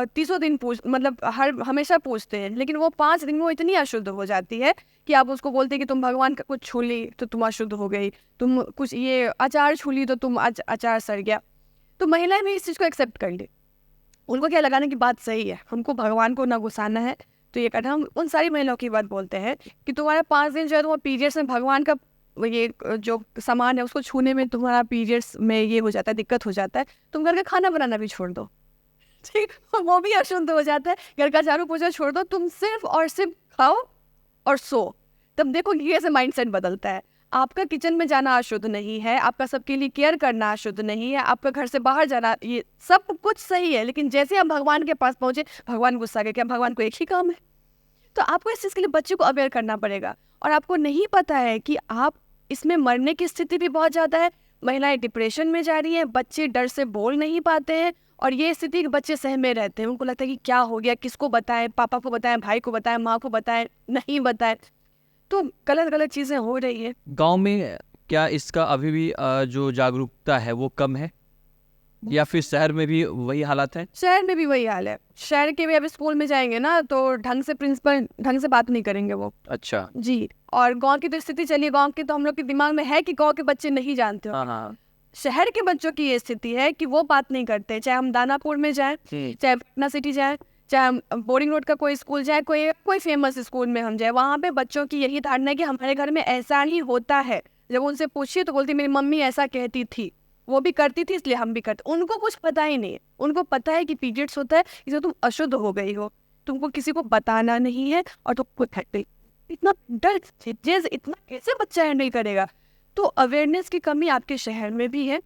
30 दिन हमेशा पूछते हैं, लेकिन वो 5 दिन में वो इतनी अशुद्ध हो जाती है कि आप उसको बोलते हैं कि तुम भगवान का कुछ छू ली तो तुम अशुद्ध हो गई, तुम कुछ ये अचार छू ली तो तुम अचार सड़ गया। तो महिलाएं भी इस चीज़ को एक्सेप्ट कर ली। उनको क्या लगाने की बात सही है, हमको भगवान को ना गुस्साना है, तो ये करना। हम उन सारी महिलाओं की बात बोलते हैं कि तुम्हारा 5 दिन जो है तुम्हारा पीरियड्स में भगवान का ये जो सामान है उसको छूने में तुम्हारा पीरियड्स में ये हो जाता है, दिक्कत हो जाता है, तुम घर का खाना बनाना भी छोड़ दो, ठीक, वो भी अशुद्ध हो जाता है। घर का झाड़ू पोछा छोड़ दो, तुम सिर्फ और सिर्फ खाओ और सो, तब देखो कि कैसे माइंडसेट बदलता है। आपका किचन में जाना अशुद्ध नहीं है, आपका सबके लिए केयर करना अशुद्ध नहीं है, आपका घर से बाहर जाना, ये सब कुछ सही है, लेकिन जैसे हम भगवान के पास पहुंचे, भगवान गुस्सा के, क्या भगवान को एक ही काम है? तो आपको इस चीज़ के लिए बच्चे को अवेयर करना पड़ेगा। और आपको नहीं पता है कि आप इसमें मरने की स्थिति भी बहुत ज़्यादा है, महिलाएं डिप्रेशन में जा रही हैं, बच्चे डर से बोल नहीं पाते हैं, और ये स्थिति कि बच्चे सहमे रहते हैं, उनको लगता है कि क्या हो गया, किसको बताएं, पापा को बताएं, भाई को बताएं, माँ को बताएं, नहीं बताएं, तो गलत गलत चीज़ें हो रही है। गांव में क्या इसका अभी भी जो जागरूकता है वो कम है, या फिर शहर में भी वही हालात है? शहर में भी वही हाल है। शहर के भी अब स्कूल में जाएंगे ना तो ढंग से प्रिंसिपल ढंग से बात नहीं करेंगे वो। अच्छा। जी। और गांव की तो स्थिति चलिए, गांव की तो हम लोग के दिमाग में है कि गांव के बच्चे नहीं जानते हो। हाँ। शहर के बच्चों की ये स्थिति है कि वो बात नहीं करते, चाहे हम दानापुर में जाएं, चाहे पटना सिटी जाएं, चाहे हम बोरिंग रोड का कोई स्कूल जाए, कोई फेमस स्कूल में हम जाए, वहाँ पे बच्चों की यही धारणा है कि हमारे घर में ऐसा ही होता है। जब उनसे पूछिए तो बोलती मेरी मम्मी ऐसा कहती थी, वो भी करती थी इसलिए हम भी करते। उनको कुछ पता ही नहीं है। उनको पता है कि पीरियड्स होता है, इसलिए तुम अशुद्ध हो गई हो, तुमको किसी को बताना नहीं है, और तुमको इतना डर चीजें, इतना कैसे बच्चा हैंडल करेगा? तो अवेयरनेस की कमी आपके शहर में भी है।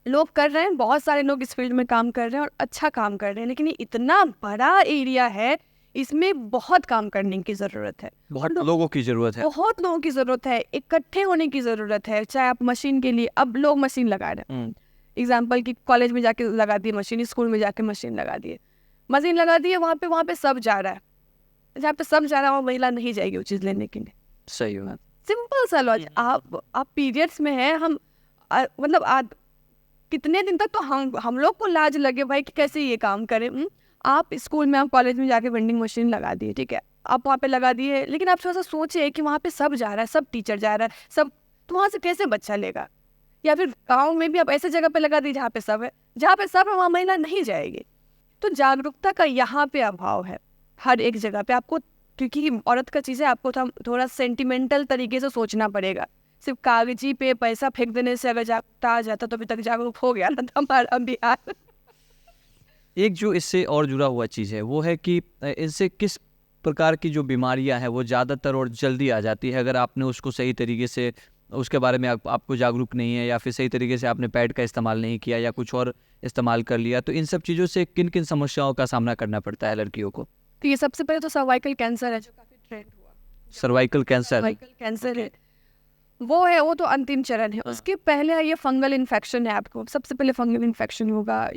लोग कर रहे हैं, बहुत सारे लोग इस फील्ड में काम कर रहे हैं और अच्छा काम कर रहे हैं, लेकिन ये इतना बड़ा एरिया है, इसमें बहुत काम करने की ज़रूरत है, बहुत लोगों की ज़रूरत है, बहुत लोगों की ज़रूरत है, इकट्ठे होने की ज़रूरत है। चाहे आप मशीन के लिए, अब लोग मशीन लगा रहे हैं, एग्जाम्पल कि कॉलेज में जाके लगा दिए मशीन, स्कूल में जाके मशीन लगा दिए, वहाँ पे सब जा रहा है। जहाँ पे सब जा रहा है वहाँ महिला नहीं जाएगी वो चीज़ लेने के लिए। सही बात। सिंपल सा लॉजिक। आप पीरियड्स में हैं, हम मतलब कितने दिन तक तो हम लोग को लाज लगे भाई कि कैसे ये काम करें। आप स्कूल में, आप कॉलेज में जाके वेंडिंग मशीन लगा दिए, ठीक है, आप वहाँ पे लगा दिए, लेकिन आप थोड़ा सा सोचिए कि वहाँ पे सब जा रहा है, सब टीचर जा रहा है, सब, तो वहाँ से कैसे बच्चा लेगा? या फिर गाँव में भी आप ऐसे जगह पे लगा दी जहाँ पे सब है, वहाँ महिला नहीं जाएगी। तो जागरूकता का यहाँ पे अभाव है हर एक जगह पे आपको, क्योंकि औरत का चीज़ है, आपको थोड़ा सेंटिमेंटल तरीके से सोचना पड़ेगा। सिर्फ कागजी पे पैसा फेंक देने से अगर जागरूकता आ जाता तो अभी तक जागरूक हो गया ना हमारा बिहार। एक जो इससे और जुड़ा हुआ चीज़ है वो है कि इनसे किस प्रकार की जो बीमारियां हैं वो ज़्यादातर और जल्दी आ जाती है, अगर आपने उसको सही तरीके से, उसके बारे में आपको जागरूक नहीं है, या फिर सही तरीके से आपने पैड का इस्तेमाल नहीं किया या कुछ और इस्तेमाल कर लिया, तो इन सब चीज़ों से किन किन समस्याओं का सामना करना पड़ता है लड़कियों को? तो ये सबसे पहले तो सर्वाइकल कैंसर है जो काफ़ी ट्रेंड हुआ। सर्वाइकल कैंसर है, वो तो अंतिम चरण है। उसके पहले ये फंगल इन्फेक्शन है। आपको सबसे पहले फंगल इन्फेक्शन होगा।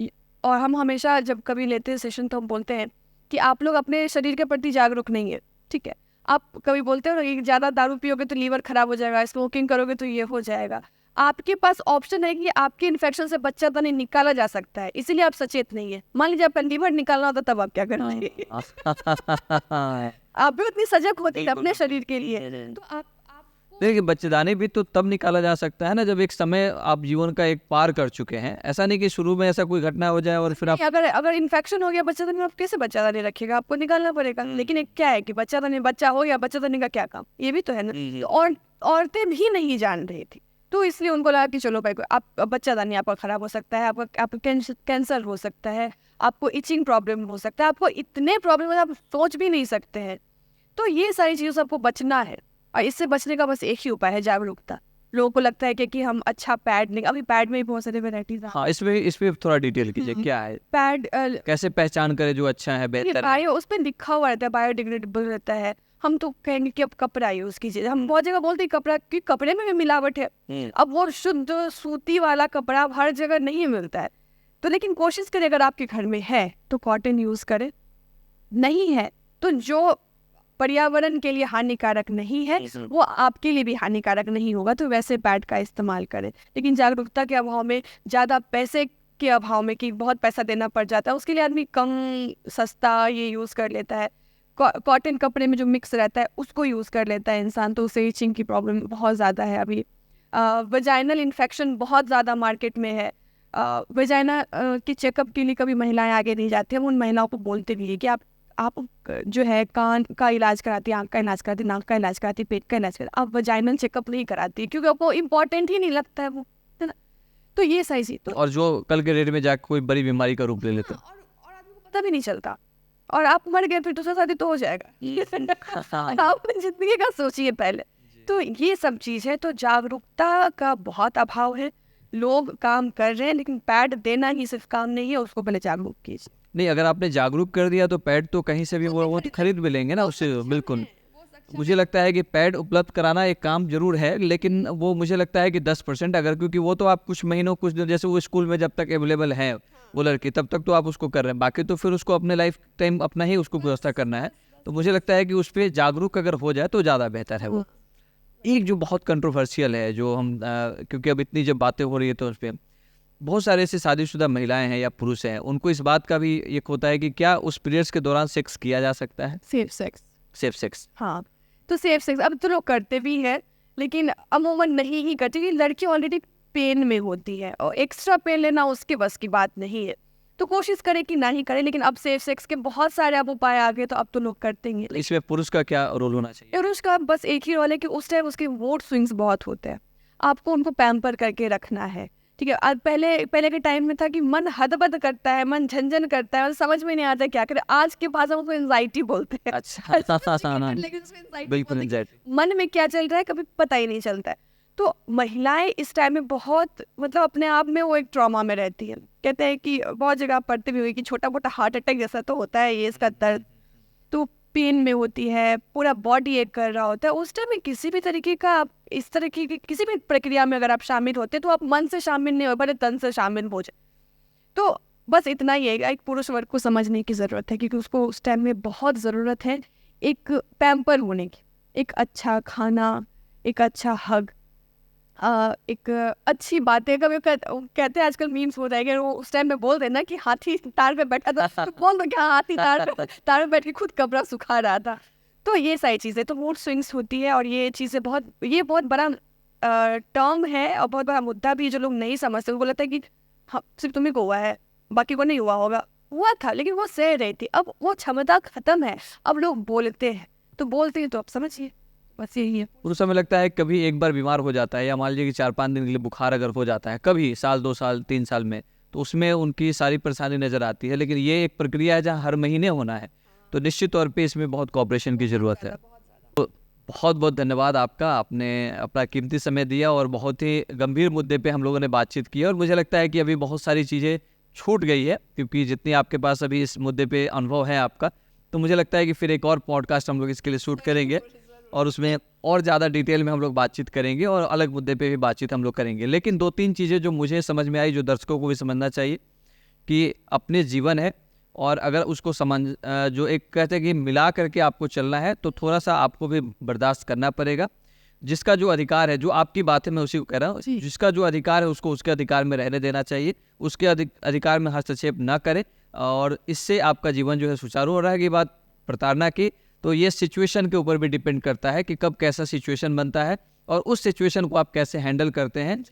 और हम हमेशा जब कभी लेते हैं सेशन तो हम बोलते हैं कि आप लोग अपने शरीर के प्रति जागरूक नहीं है, ठीक है। आप कभी बोलते हो कि ज़्यादा दारू पियोगे तो लीवर खराब हो जाएगा, स्मोकिंग करोगे तो ये हो जाएगा। आपके पास ऑप्शन है कि आपके इन्फेक्शन से बच्चा तो नहीं निकाला जा सकता है, इसीलिए आप सचेत नहीं है। मान लीजिए आपका लीवर निकालना होता तब आप क्या करेंगे? आप भी उतनी सजग होती है अपने शरीर के लिए। तो आप देखिए, बच्चेदानी भी तो तब निकाला जा सकता है ना जब एक समय आप जीवन का एक पार कर चुके हैं। ऐसा नहीं कि शुरू में ऐसा कोई घटना हो जाए और फिर आप, अगर इन्फेक्शन हो गया बच्चेदानी में, आप कैसे बच्चेदानी रखिएगा? आपको निकालना पड़ेगा। लेकिन एक क्या है कि बच्चा हो गया, बच्चेदानी का क्या काम, ये भी तो है ना। और औरतें भी नहीं जान रही थी, तो इसलिए उनको लगा कि चलो भाई आप बच्चादानी आपका खराब हो सकता है, आपका कैंसर हो सकता है, आपको इचिंग प्रॉब्लम हो सकता है, आपको इतने प्रॉब्लम आप सोच भी नहीं सकते हैं। तो ये सारी चीज़ों से आपको बचना है, और इससे बचने का बस एक ही उपाय है, जागरूकता। लोगों को लगता है कि हम अच्छा पैड नहीं, अभी पैड में भी बहुत सारे वेराइटीज। हाँ, इसमें थोड़ा डिटेल कीजिए, क्या है पैड, कैसे पहचान करें जो अच्छा है, बेहतर है? उस पर लिखा हुआ रहता है, बायोडिग्रेडेबल रहता है। हम तो कहेंगे कि अब कपड़ा यूज कीजिए, हम बहुत जगह बोलते हैं कपड़ा, क्योंकि कपड़े में भी मिलावट है। अब वो शुद्ध सूती वाला कपड़ा हर जगह नहीं मिलता है, तो लेकिन कोशिश करें अगर आपके घर में है तो कॉटन यूज करें, नहीं है तो जो पर्यावरण के लिए हानिकारक नहीं है वो आपके लिए भी हानिकारक नहीं होगा, तो वैसे पैड का इस्तेमाल करें। लेकिन जागरूकता के अभाव में, ज़्यादा पैसे के अभाव में कि बहुत पैसा देना पड़ जाता है, उसके लिए आदमी कम सस्ता ये यूज़ कर लेता है। कॉटन कपड़े में जो मिक्स रहता है उसको यूज़ कर लेता है इंसान, तो उससे इचिंग की प्रॉब्लम बहुत ज़्यादा है। अभी वजाइनल इन्फेक्शन बहुत ज़्यादा मार्केट में है। वजाइना की चेकअप के लिए कभी महिलाएं आगे नहीं जाती। हम उन महिलाओं को बोलते भी है कि आप जो है कान का इलाज कराती है, आँख का इलाज कराती है, नाक का इलाज कराती है, पेट का इलाज कराती है, आप वजाइनल चेकअप नहीं कराती क्योंकि आपको इम्पोर्टेंट ही नहीं लगता है वो, है ना। तो ये सही चीज। और जो कल के डेट में जाकर कोई बड़ी बीमारी का रूप ले लेते हैं और आदमी को पता भी नहीं चलता। और आप मर गए फिर दूसरा शादी तो हो जाएगा। आप जिंदगी का सोचिए पहले। तो ये सब चीज़ है। तो जागरूकता का बहुत अभाव है। लोग काम कर रहे हैं लेकिन पैड देना ही सिर्फ काम नहीं है, उसको पहले जागरूक कीजिए। नहीं, अगर आपने जागरूक कर दिया तो पैड तो कहीं से भी वो तो खरीद भी लेंगे ना उससे, बिल्कुल। मुझे लगता है कि पैड उपलब्ध कराना एक काम जरूर है, लेकिन वो मुझे लगता है कि 10% अगर, क्योंकि वो तो आप कुछ महीनों कुछ दिन, जैसे वो स्कूल में जब तक अवेलेबल है वो लड़की, तब तक तो आप उसको कर रहे हैं, बाकी तो फिर उसको अपने लाइफ टाइम अपना ही उसको व्यवस्था करना है। तो मुझे लगता है कि उस पर जागरूक अगर हो जाए तो ज़्यादा बेहतर है वो। एक जो बहुत कंट्रोवर्शियल है, जो हम क्योंकि अब इतनी जब बातें हो रही है तो उस पर बहुत सारे ऐसे शादीशुदा महिलाएं हैं या पुरुष हैं, उनको इस बात का भी एक होता है कि क्या उस पीरियड्स के दौरान सेक्स किया जा सकता है? Safe sex. सेफ सेक्स, हाँ, तो सेफ सेक्स अब तो लोग करते भी हैं लेकिन अमूमन नहीं ही करते, क्योंकि लड़की ऑलरेडी पेन में होती है और एक्स्ट्रा पेन लेना उसके बस की बात नहीं है। तो कोशिश करें कि ना ही करें, लेकिन अब सेफ सेक्स के बहुत सारे अब उपाय आ गए तो अब तो लोग करते ही हैं। इसमें पुरुष का क्या रोल होना चाहिए? और उसका बस एक ही रोल है कि उस टाइम उसके मूड स्विंग्स बहुत होते हैं, आपको उनको पैम्पर करके रखना है, ठीक है। आज पहले के टाइम में था कि मन हदबद करता है, मन झंझन करता है और समझ में नहीं आता क्या करे। आज के भाषा में उसको एंजाइटी बोलते हैं। अच्छा, लेकिन उसमें anxiety बिल्कुल बोलते हैं। anxiety। मन में क्या चल रहा है कभी पता ही नहीं चलता है। तो महिलाएं इस टाइम में बहुत मतलब अपने आप में वो एक ट्रॉमा में रहती है। कहते हैं कि बहुत जगह आप पढ़ते भी हुए कि छोटा मोटा हार्ट अटैक जैसा तो होता है ये, इसका दर्द तो पेन में होती है, पूरा बॉडी एक कर रहा होता है। उस टाइम में किसी भी तरीके का आप इस तरह की किसी भी प्रक्रिया में अगर आप शामिल होते तो आप मन से शामिल नहीं हो, बड़े तन से शामिल हो जाए। तो बस इतना ही है, एक पुरुष वर्ग को समझने की ज़रूरत है, क्योंकि उसको उस टाइम में बहुत ज़रूरत है एक पैम्पर होने की, एक अच्छा खाना, एक अच्छा हग, एक अच्छी बातें। कभी कहते हैं आजकल मीम्स हो जाएंगे, वो उस टाइम में बोल देना कि हाथी तार पे बैठा था तो बोल दो क्या हाथी तार पे बैठ के खुद कपड़ा सुखा रहा था। तो ये सारी चीज़ें तो मूड स्विंग्स होती है और ये चीज़ें बहुत बड़ा टर्म है और बहुत बड़ा मुद्दा भी है जो लोग नहीं समझते। उनको लगता है कि हाँ सिर्फ तुम्ही को हुआ है, बाकी को नहीं हुआ होगा। हुआ था लेकिन वो सह रही थी, अब वो क्षमता खत्म है, अब लोग बोलते हैं तो बोलते हैं, तो आप समझिए बस यही है। पुरुष हमें लगता है कभी एक बार बीमार हो जाता है या मान लीजिए कि 4-5 दिन के लिए बुखार अगर हो जाता है कभी साल 2 साल 3 साल में, तो उसमें उनकी सारी परेशानी नज़र आती है। लेकिन ये एक प्रक्रिया है जहाँ हर महीने होना है, तो निश्चित तौर पे इसमें बहुत कॉपरेशन की ज़रूरत है। तो बहुत बहुत धन्यवाद आपका, आपने अपना कीमती समय दिया और बहुत ही गंभीर मुद्दे पे हम लोगों ने बातचीत की। और मुझे लगता है कि अभी बहुत सारी चीज़ें छूट गई है, क्योंकि जितनी आपके पास अभी इस मुद्दे पे अनुभव है आपका, तो मुझे लगता है कि फिर एक और पॉडकास्ट हम लोग इसके लिए शूट करेंगे और उसमें और ज़्यादा डिटेल में हम लोग बातचीत करेंगे और अलग मुद्दे पे भी बातचीत हम लोग करेंगे। लेकिन 2-3 चीज़ें जो मुझे समझ में आई, जो दर्शकों को भी समझना चाहिए कि अपने जीवन है और अगर उसको जो एक कहते हैं कि मिला करके आपको चलना है, तो थोड़ा सा आपको भी बर्दाश्त करना पड़ेगा। जिसका जो अधिकार है, जो आपकी बात है मैं उसी को कह रहा हूँ, जिसका जो अधिकार है उसको उसके अधिकार में रहने देना चाहिए, उसके अधिकार में हस्तक्षेप ना करें और इससे आपका जीवन जो है सुचारू हो। रहेगी बात प्रताड़ना की, तो ये सिचुएशन के ऊपर भी डिपेंड करता है कि कब कैसा सिचुएशन बनता है और उस सिचुएशन को आप कैसे हैंडल करते हैं।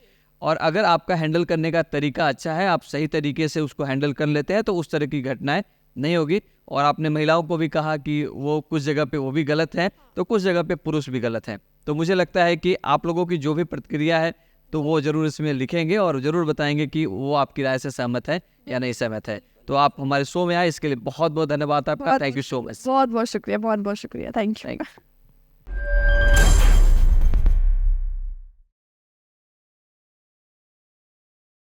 और अगर आपका हैंडल करने का तरीका अच्छा है, आप सही तरीके से उसको हैंडल कर लेते हैं, तो उस तरह की घटनाएं नहीं होगी। और आपने महिलाओं को भी कहा कि वो कुछ जगह पे वो भी गलत हैं, तो कुछ जगह पे पुरुष भी गलत हैं। तो मुझे लगता है कि आप लोगों की जो भी प्रतिक्रिया है तो वो ज़रूर इसमें लिखेंगे और ज़रूर बताएंगे कि वो आपकी राय से सहमत है या नहीं सहमत है। तो आप हमारे शो में आए, इसके लिए बहुत बहुत धन्यवाद आपका। Thank you so much. बहुत बहुत शुक्रिया, बहुत बहुत शुक्रिया। Thank you.